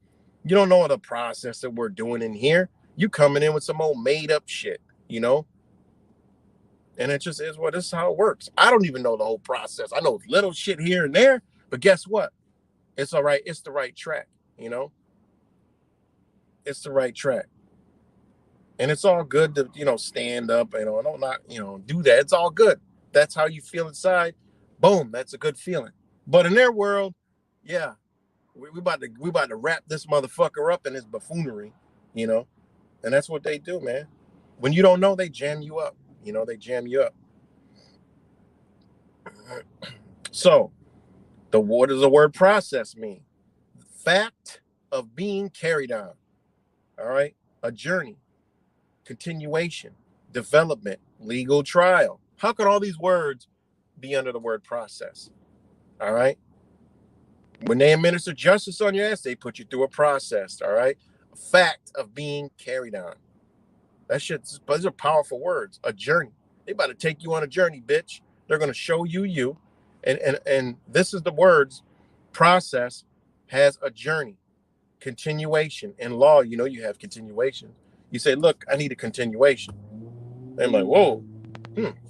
You don't know the process that we're doing in here. You coming in with some old made up shit, you know? And it just is what this is how it works. I don't even know the whole process. I know little shit here and there, but guess what? It's all right. It's the right track, you know? It's the right track. And it's all good to, you know, stand up, you know, and don't not, you know, do that. It's all good. That's how you feel inside. Boom, that's a good feeling. But in their world, yeah, we about to wrap this motherfucker up in his buffoonery, you know, and that's what they do, man. When you don't know, they jam you up. You know, they jam you up. So, what does the word process mean? Fact of being carried on. All right, a journey, continuation, development, legal trial. How can all these words be under the word process? All right. When they administer justice on your ass, they put you through a process. All right. A fact of being carried on. That shit's, those are powerful words. A journey. They about to take you on a journey, bitch. They're going to show you you. And this is the words process has a journey, continuation. In law, you know, you have continuation. You say, look, I need a continuation. I'm like, whoa,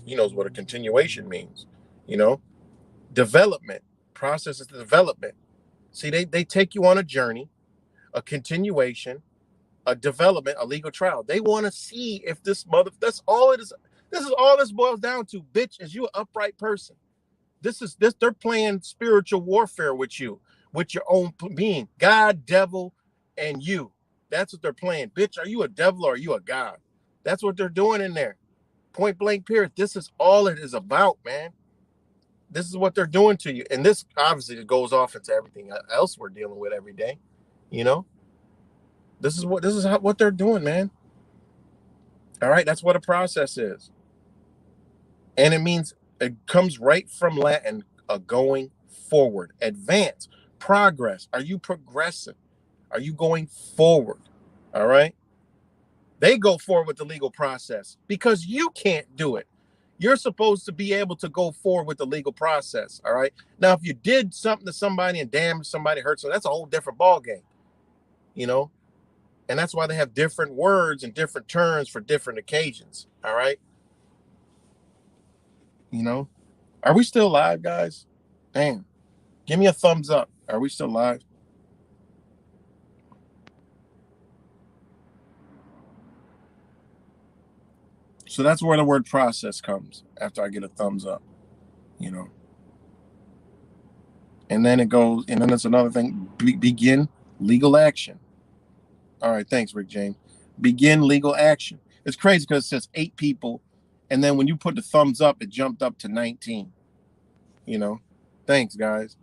he knows what a continuation means. You know, development, process is the development. See, they take you on a journey, a continuation, a development, a legal trial. They want to see if that's all it is. This is all this boils down to, bitch, is you an upright person. They're playing spiritual warfare with your own being, God, devil, and you. That's what they're playing. Bitch, are you a devil or are you a God? That's what they're doing in there. Point blank period. This is all it is about, man. This is what they're doing to you. And this obviously goes off into everything else we're dealing with every day. You know, what they're doing, man. All right, that's what a process is. And it means it comes right from Latin, going forward, advance, progress. Are you progressing? Are you going forward? All right. They go forward with the legal process because you can't do it. You're supposed to be able to go forward with the legal process. All right. Now, if you did something to somebody and damaged somebody, hurt, so that's a whole different ball game, you know. And that's why they have different words and different terms for different occasions. All right. You know, are we still live, guys? Damn. Give me a thumbs up. Are we still live? So that's where the word process comes after I get a thumbs up, you know. And then it goes, and then there's another thing, begin legal action. All right, thanks, Rick James. Begin legal action. It's crazy because it says 8 people, and then when you put the thumbs up, it jumped up to 19, you know. Thanks, guys.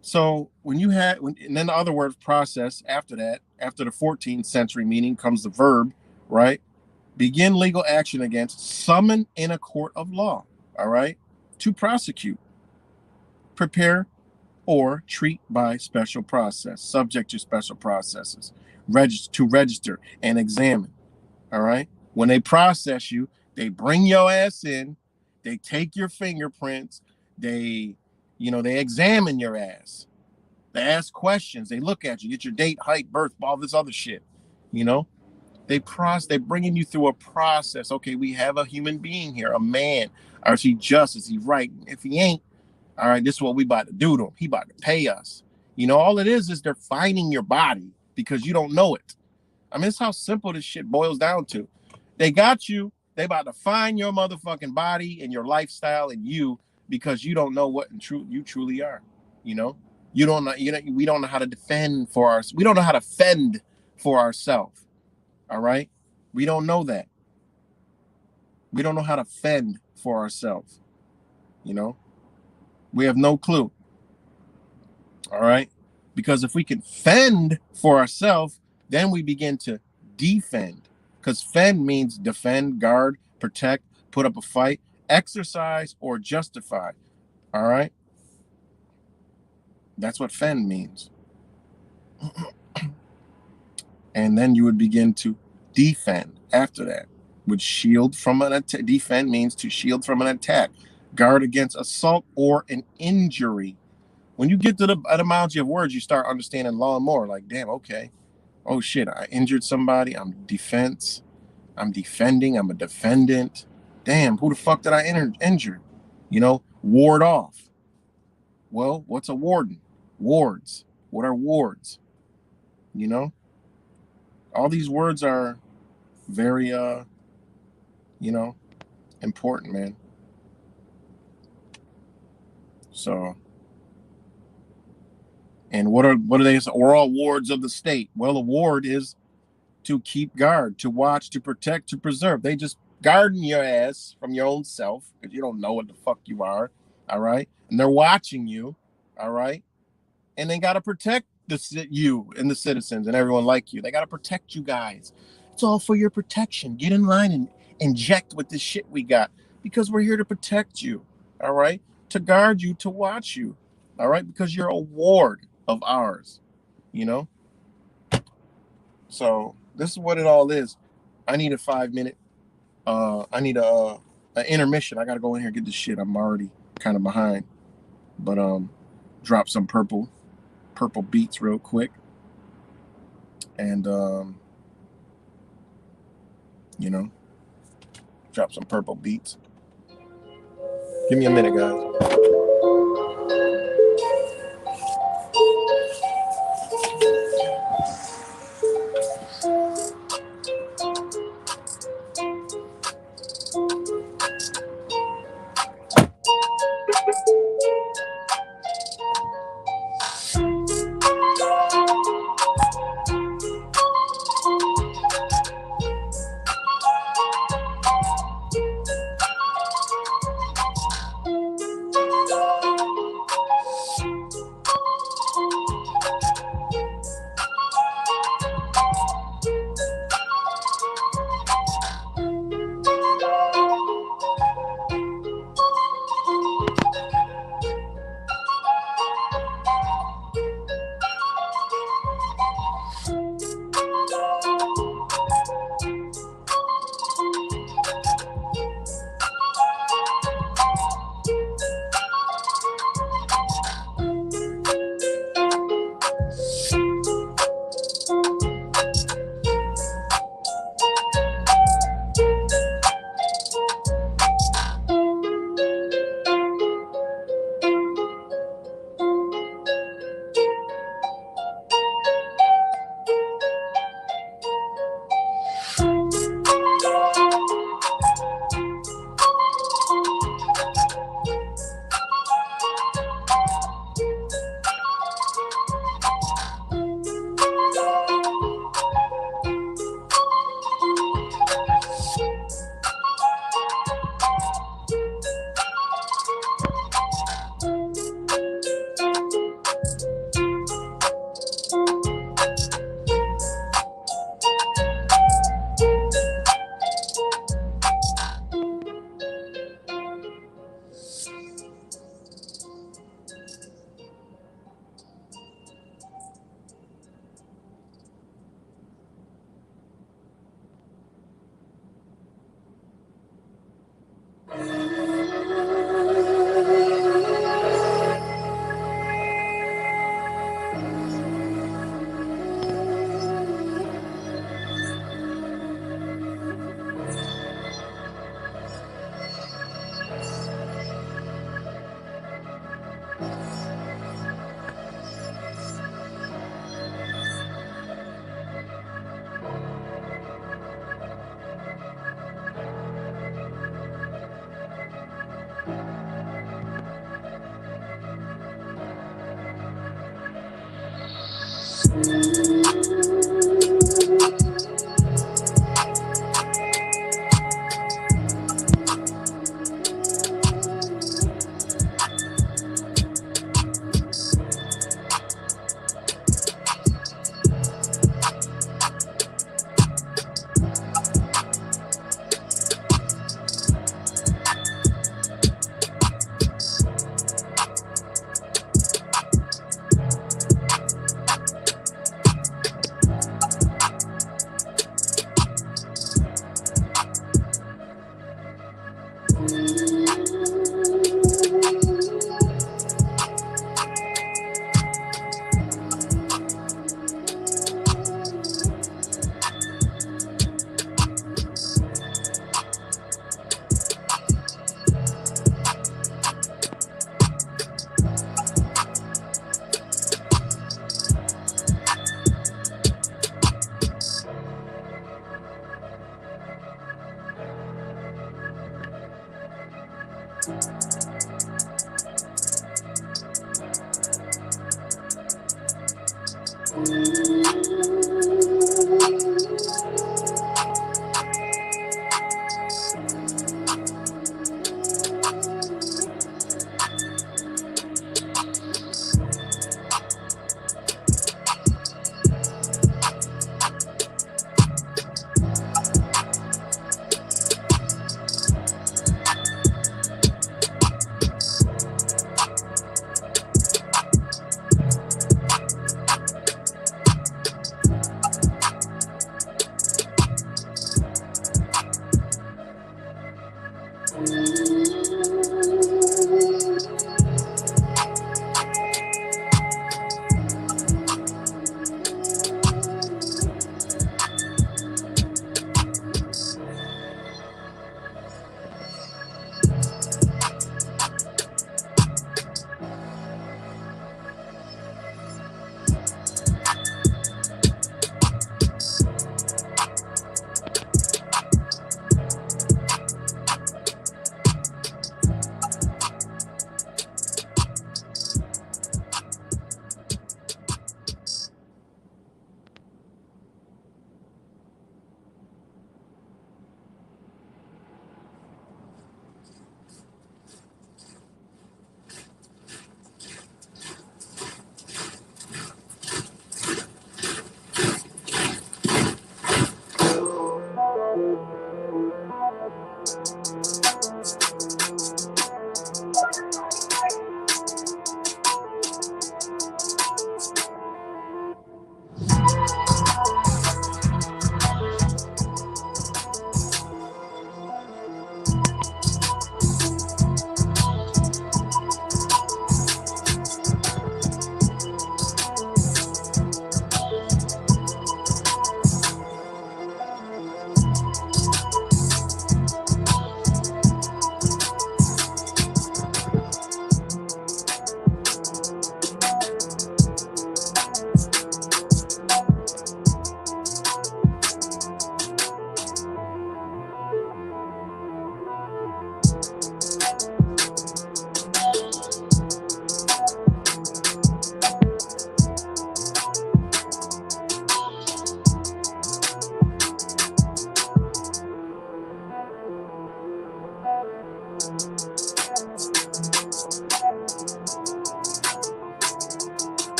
So and then the other word process after that, after the 14th century meaning comes the verb, right? Begin legal action against, summon in a court of law, all right? To prosecute, prepare, or treat by special process, subject to special processes, register and examine, all right? When they process you, they bring your ass in, they take your fingerprints, they examine your ass. They ask questions, they look at you, get your date, height, birth, all this other shit, you know? They're bringing you through a process. Okay, we have a human being here, a man. Or is he just? Is he right? If he ain't, all right, this is what we about to do to him. He about to pay us. You know, all it is they're finding your body because you don't know it. I mean, it's how simple this shit boils down to. They got you. They about to find your motherfucking body and your lifestyle and you because you don't know what you truly are. You know, you don't know. We don't know how to defend for us. We don't know how to fend for ourselves. All right, we don't know that. We don't know how to fend for ourselves. You know, we have no clue. All right, because if we can fend for ourselves, then we begin to defend. Because fend means defend, guard, protect, put up a fight, exercise, or justify. All right, that's what fend means. And then you would begin to defend after that. Would shield from an attack. Defend means to shield from an attack, guard against assault or an injury. When you get to the etymology of words, you start understanding law and more. Like, damn, okay. Oh shit, I injured somebody. I'm defense. I'm defending. I'm a defendant. Damn, who the fuck did I injure? You know, ward off. Well, what's a warden? Wards. What are wards? You know? All these words are very, important, man. So, and what do they say? We're all wards of the state. Well, a ward is to keep guard, to watch, to protect, to preserve. They just guarding your ass from your own self because you don't know what the fuck you are, all right? And they're watching you, all right? And they got to protect you and the citizens and everyone like you. They got to protect you guys. It's all for your protection. Get in line and inject with this shit we got because we're here to protect you, all right? To guard you, to watch you, all right? Because you're a ward of ours, you know? So this is what it all is. I need a 5-minute, I need an intermission. I got to go in here and get this shit. I'm already kind of behind, but drop some purple beats real quick. And, drop some purple beats. Give me a minute, guys.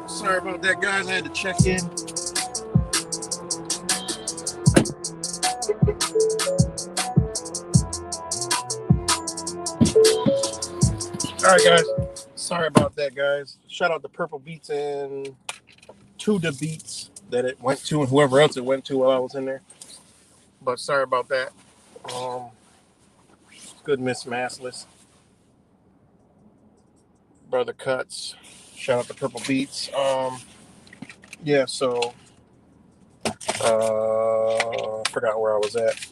Sorry about that, guys. I had to check in. All right, guys. Sorry about that, guys. Shout out to Purple Beats and to the beats that it went to and whoever else it went to while I was in there. But sorry about that. Um, Good Miss Massless. Brother Cuts. Shout out to Purple Beats. Yeah, so forgot where I was at.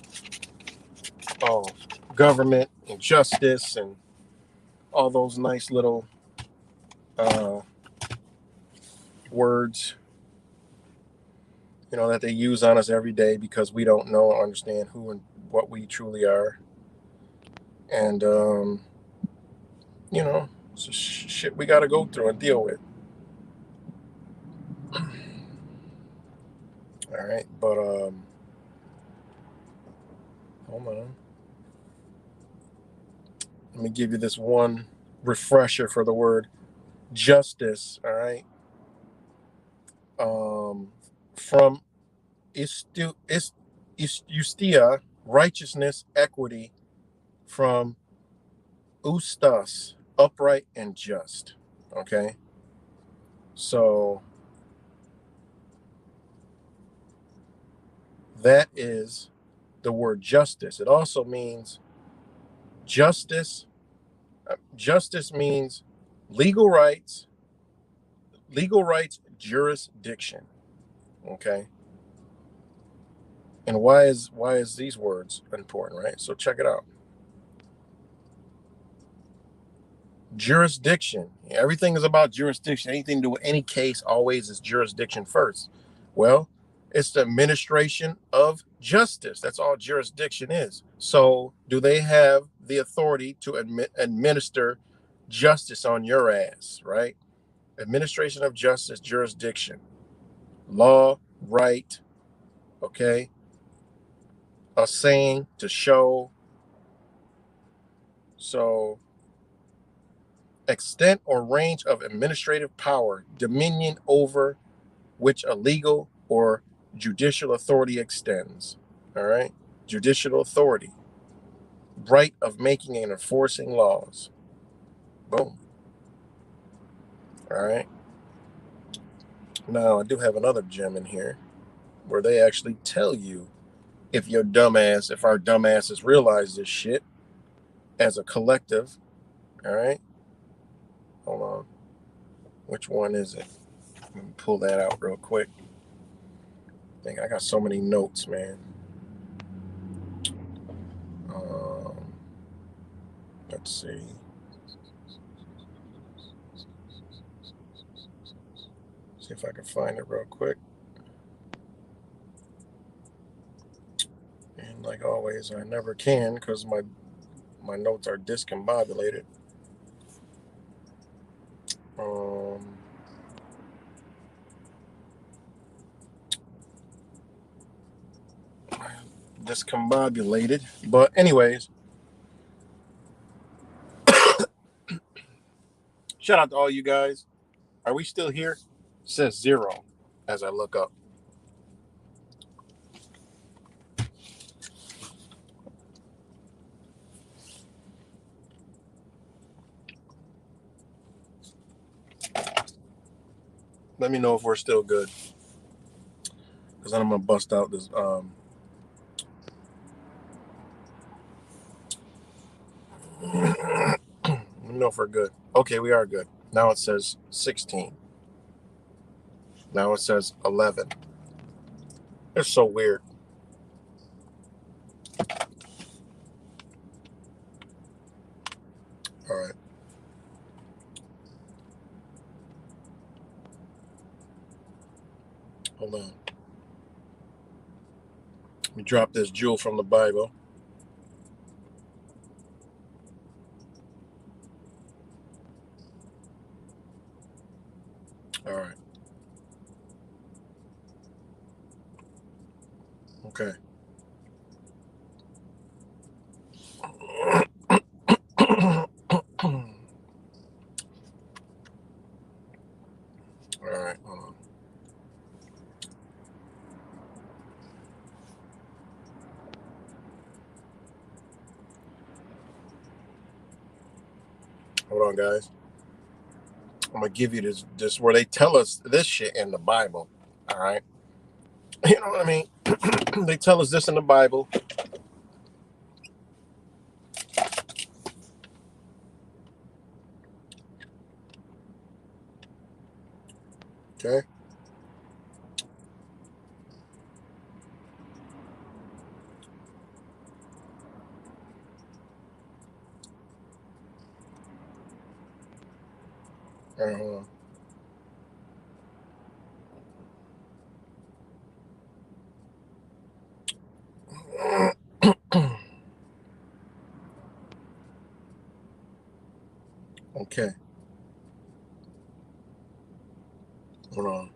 Oh, government and justice and all those nice little uh, words, that they use on us every day because we don't know or understand who and what we truly are. And, it's just shit we got to go through and deal with. All right. But, hold on. Let me give you this one refresher for the word justice. All right. From justia, righteousness, equity, from ustas, upright and just. Okay. So that is the word justice. It also means justice. Justice means legal rights, jurisdiction. Okay. And why is these words important, right? So check it out. Jurisdiction. Everything is about jurisdiction. Anything to do with any case always is jurisdiction first. Well, it's the administration of justice. That's all jurisdiction is. So do they have the authority to administer justice on your ass, right? Administration of justice, jurisdiction, law, right, okay? A saying, to show. So extent or range of administrative power, dominion over which a legal or judicial authority extends. All right. Judicial authority, right of making and enforcing laws. Boom. All right. Now, I do have another gem in here where they actually tell you if our dumbasses realize this shit as a collective. All right. Hold on. Which one is it? Let me pull that out real quick. I got so many notes, man. Let's see. See if I can find it real quick. And like always, I never can because my notes are discombobulated. Discombobulated. But anyways, shout out to all you guys. Are we still here? It says 0 as I look up. Let me know if we're still good. Because then I'm going to bust out this. Let me know if we're good. Okay, we are good. Now it says 16. Now it says 11. They're so weird. All right. Hold on. Let me drop this jewel from the Bible. All right. Okay. All right. Hold on. Hold on, guys. I'm gonna give you this where they tell us this shit in the Bible. All right. You know what I mean? They tell us this in the Bible. Okay. Uh-huh. Okay. Hold on.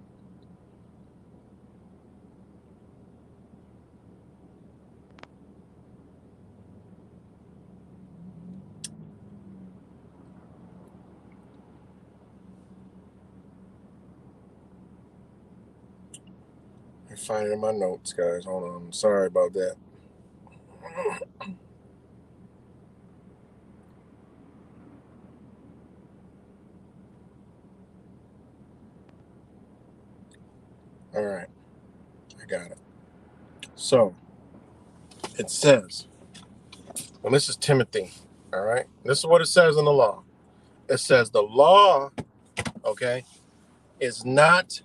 I find it in my notes, guys. Hold on. Sorry about that. All right. I got it. So it says, and this is Timothy. All right. This is what it says in the law. It says the law, okay, is not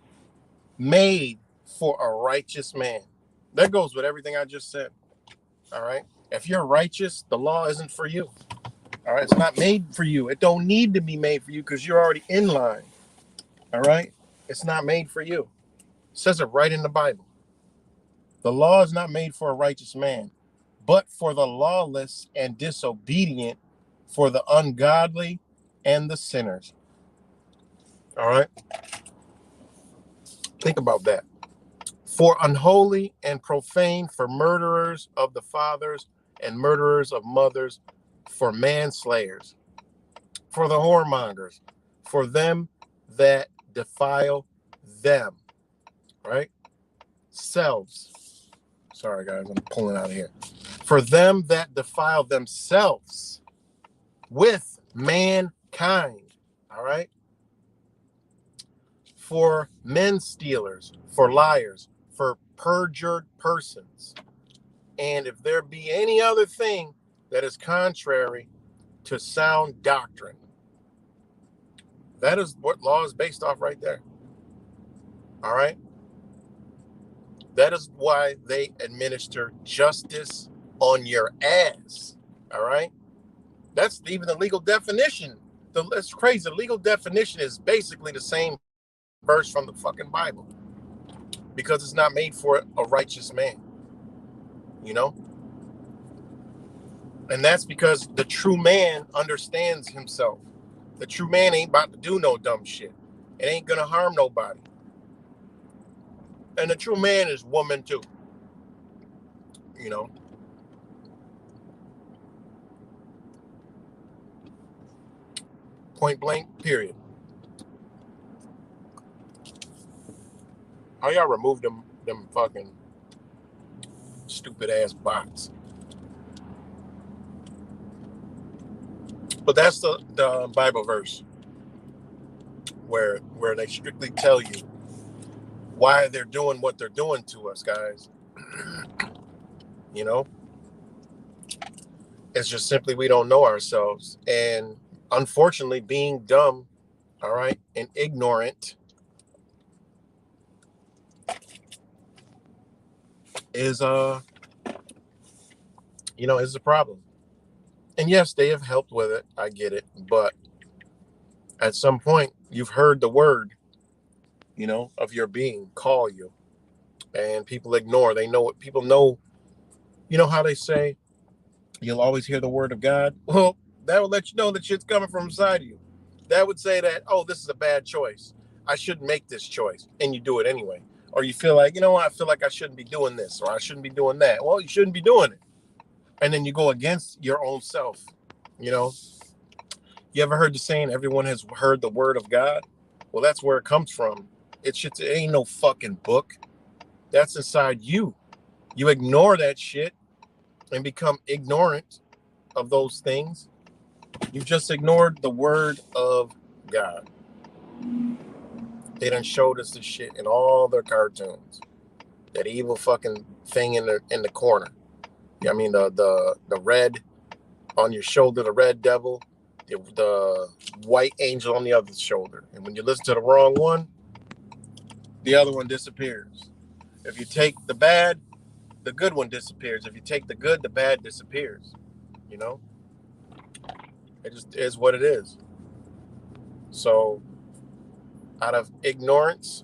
made for a righteous man. That goes with everything I just said. All right. If you're righteous, the law isn't for you. All right. It's not made for you. It don't need to be made for you because you're already in line. All right. It's not made for you. It says it right in the Bible. The law is not made for a righteous man, but for the lawless and disobedient, for the ungodly and the sinners. All right. Think about that. For unholy and profane, for murderers of the fathers and murderers of mothers, for manslayers, for the whoremongers, for them that defile them, right? Selves. Sorry, guys, I'm pulling out of here. For them that defile themselves with mankind, all right? For men stealers, for liars, for perjured persons. And if there be any other thing that is contrary to sound doctrine, that is what law is based off right there. All right. That is why they administer justice on your ass. All right. That's even the legal definition. That's crazy. The legal definition is basically the same verse from the fucking Bible because it's not made for a righteous man, you know? And that's because the true man understands himself. The true man ain't about to do no dumb shit. It ain't gonna harm nobody. And the true man is woman too, you know? Point blank, period. How y'all remove them fucking stupid ass bots? But that's the Bible verse where they strictly tell you why they're doing what they're doing to us, guys. You know? It's just simply we don't know ourselves. And unfortunately, being dumb, all right, and ignorant is is a problem. And yes, they have helped with it. I get it. But at some point, you've heard the word, of your being call you. And people ignore. They know what people know. You know how they say, you'll always hear the word of God? Well, that will let you know that shit's coming from inside of you. That would say that, oh, this is a bad choice. I shouldn't make this choice. And you do it anyway. Or you feel like, I feel like I shouldn't be doing this or I shouldn't be doing that. Well, you shouldn't be doing it. And then you go against your own self. You ever heard the saying, everyone has heard the word of God? Well, that's where it comes from. It ain't no fucking book. That's inside you. You ignore that shit and become ignorant of those things. You've just ignored the word of God. They done showed us this shit in all their cartoons. That evil fucking thing in the corner. I mean the red on your shoulder, the red devil, the white angel on the other shoulder. And when you listen to the wrong one, the other one disappears. If you take the bad, the good one disappears. If you take the good, the bad disappears. You know? It just is what it is. So, out of ignorance,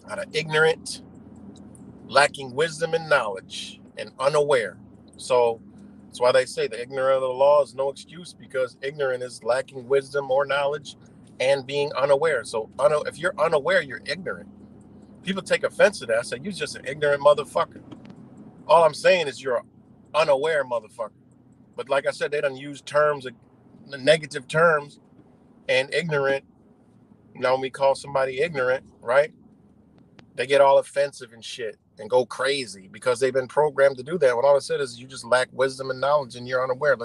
out of ignorant, lacking wisdom and knowledge, and unaware. So, that's why they say the ignorant of the law is no excuse, because ignorant is lacking wisdom or knowledge and being unaware. So, if you're unaware, you're ignorant. People take offense to that. I say, you're just an ignorant motherfucker. All I'm saying is you're an unaware motherfucker. But like I said, they don't use terms, negative terms, and ignorant. Now, when we call somebody ignorant, right? They get all offensive and shit and go crazy because they've been programmed to do that. When all I said is you just lack wisdom and knowledge and you're unaware.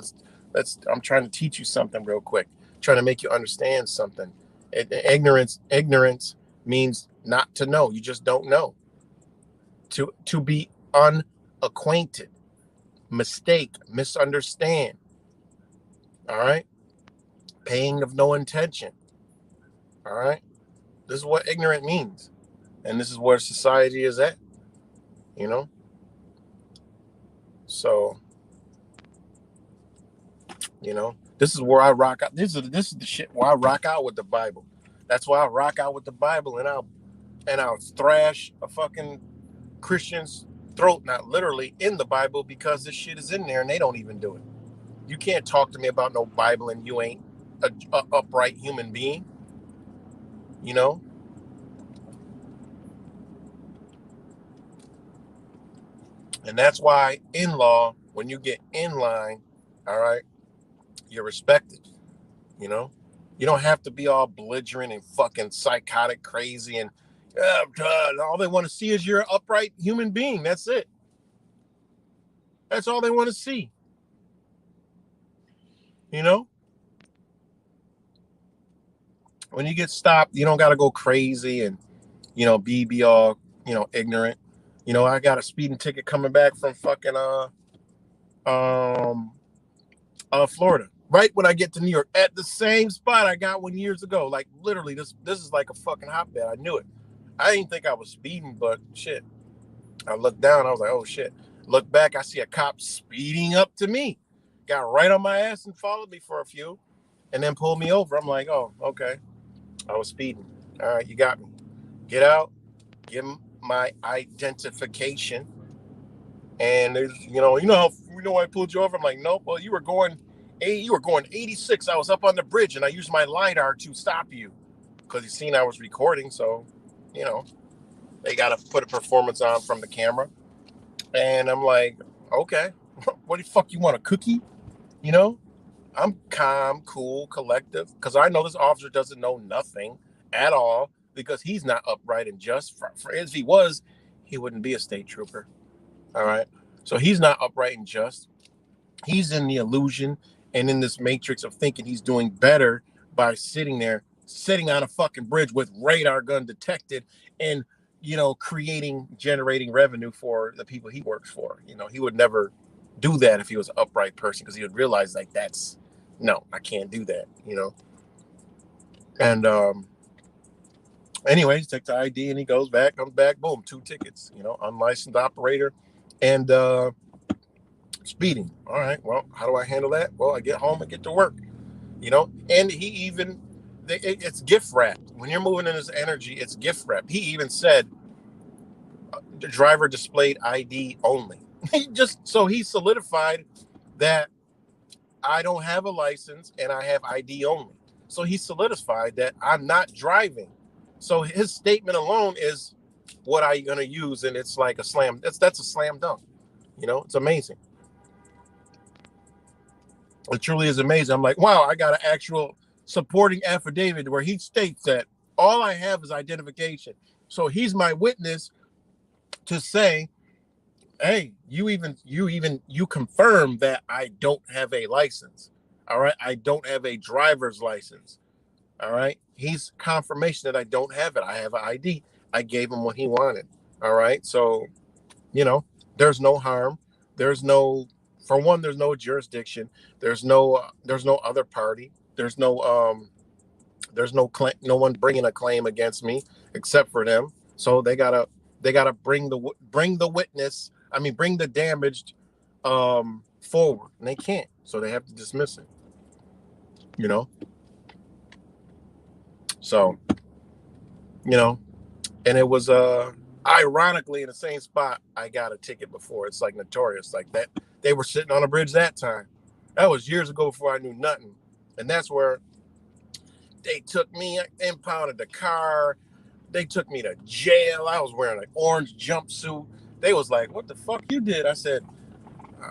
I'm trying to teach you something real quick, trying to make you understand something. Ignorance means not to know. You just don't know. To be unacquainted, mistake, misunderstand. All right. Paying of no intention. All right. This is what ignorant means. And this is where society is at, you know? So, you know, this is where I rock out. This is the shit where I rock out with the Bible. That's why I rock out with the Bible, and I'll thrash a fucking Christian's throat, not literally in the Bible, because this shit is in there and they don't even do it. You can't talk to me about no Bible and you ain't a upright human being, you know? And that's why in law, when you get in line, all right, you're respected, you know? You don't have to be all belligerent and fucking psychotic crazy and all they want to see is you're an upright human being. That's it. That's all they want to see. You know? When you get stopped, you don't got to go crazy and, you know, be all, you know, ignorant. You know, I got a speeding ticket coming back from fucking Florida. Right when I get to New York, at the same spot I got one years ago. Like literally, this is like a fucking hotbed. I knew it. I didn't think I was speeding, but shit. I looked down, I was like, oh shit. Look back, I see a cop speeding up to me. Got right on my ass and followed me for a few, and then pulled me over. I'm like, oh, okay. I was speeding. All right, you got me. Get out, give him my identification. And there's, you know I pulled you over. I'm like, nope. Well, you were going 86. I was up on the bridge, and I used my LiDAR to stop you because you seen I was recording. So, you know, they got to put a performance on from the camera. And I'm like, okay, what the fuck you want, a cookie? You know, I'm calm, cool, collective, because I know this officer doesn't know nothing at all because he's not upright and just. For if he was, he wouldn't be a state trooper. All right. So he's not upright and just. He's in the illusion and in this matrix of thinking he's doing better by sitting on a fucking bridge with radar gun detected and, you know, generating revenue for the people he works for. You know, he would never do that if he was an upright person because he would realize like no, I can't do that, you know. And anyways, takes the ID and he comes back, boom, 2 tickets, you know, unlicensed operator and speeding. All right, well, how do I handle that? Well, I get home and get to work, you know. And he even, it's gift wrapped. When you're moving in this energy, it's gift wrapped. He even said, the driver displayed ID only. He solidified that I don't have a license and I have ID only. So he solidified that I'm not driving. So his statement alone is what are you going to use? And it's like that's a slam dunk. You know, it's amazing. It truly is amazing. I'm like, wow, I got an actual supporting affidavit where he states that all I have is identification. So he's my witness to say hey, you confirm that I don't have a license. All right, I don't have a driver's license. All right, he's confirmation that I don't have it. I have an ID. I gave him what he wanted. All right, so there's no harm. There's no, for one, there's no jurisdiction. There's no other party. There's no one bringing a claim against me except for them. So they gotta bring the witness. I mean, bring the damaged forward, and they can't. So they have to dismiss it. You know. So and it was ironically in the same spot I got a ticket before. It's like notorious like that. They were sitting on a bridge that time. That was years ago before I knew nothing, and that's where they took me, impounded the car. They took me to jail. I was wearing an orange jumpsuit. They was like, "What the fuck you did?" I said,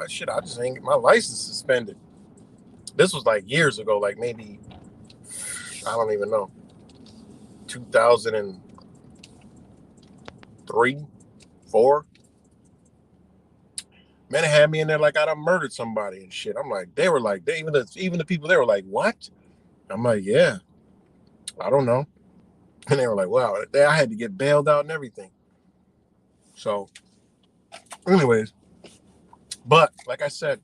"Shit, I just ain't get my license suspended." This was like years ago, like maybe I don't even know, 2003, 4. Man, they had me in there like I done murdered somebody and shit. I'm like, they were like, even the people there were like, "What?" I'm like, "Yeah, I don't know." And they were like, "Wow." I had to get bailed out and everything. So, anyways, but like I said,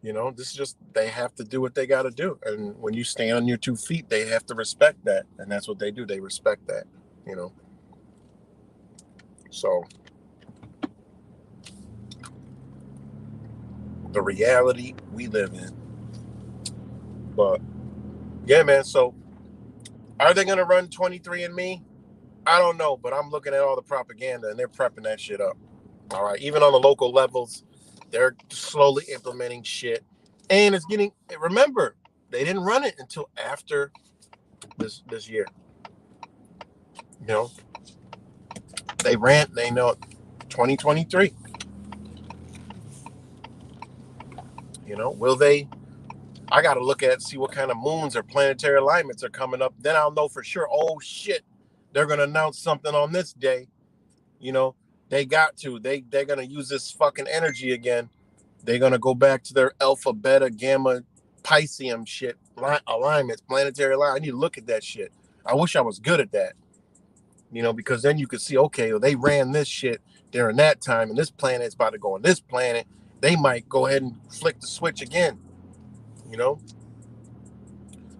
this is just, they have to do what they got to do. And when you stand on your 2 feet, they have to respect that. And that's what they do. They respect that, So the reality we live in. But yeah, man. So are they going to run 23andMe? I don't know, but I'm looking at all the propaganda and they're prepping that shit up. All right. Even on the local levels, they're slowly implementing shit. And remember, they didn't run it until after this year. They know 2023. Will they? I got to look at see what kind of moons or planetary alignments are coming up. Then I'll know for sure. Oh shit, they're gonna announce something on this day. They got to. They're gonna use this fucking energy again. They're gonna go back to their alpha, beta, gamma, Pisceum shit alignments, planetary alignment. I need to look at that shit. I wish I was good at that. Because then you could see, okay, well, they ran this shit during that time, and this planet is about to go on this planet. They might go ahead and flick the switch again.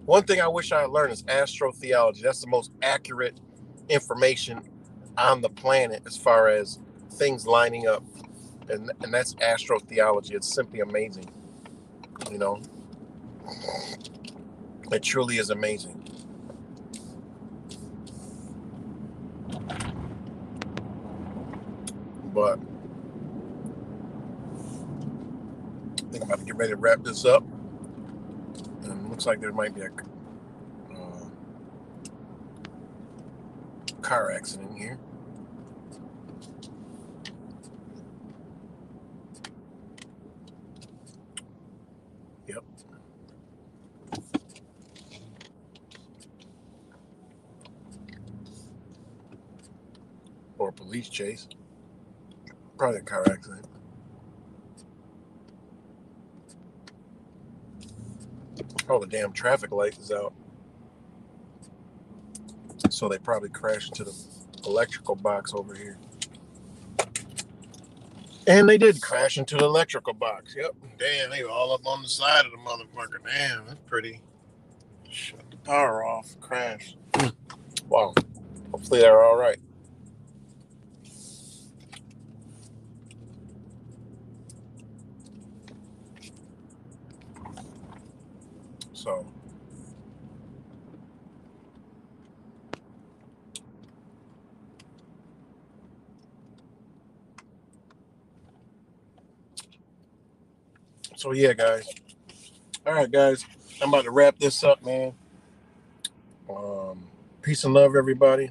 One thing I wish I had learned is astrotheology. That's the most accurate information on the planet as far as things lining up, and that's astrotheology. It's simply amazing. It truly is amazing. But I think I'm about to get ready to wrap this up. And it looks like there might be a car accident here. Yep. Or a police chase. Probably a car accident. Oh, the damn traffic light is out. So they probably crashed into the electrical box over here. And they did crash into the electrical box. Yep. Damn, they were all up on the side of the motherfucker. Damn, that's pretty. Shut the power off. Crash. Wow. Hopefully they're all right. So yeah, guys. All right, guys. I'm about to wrap this up, man. Peace and love, everybody.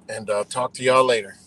And I'll talk to y'all later.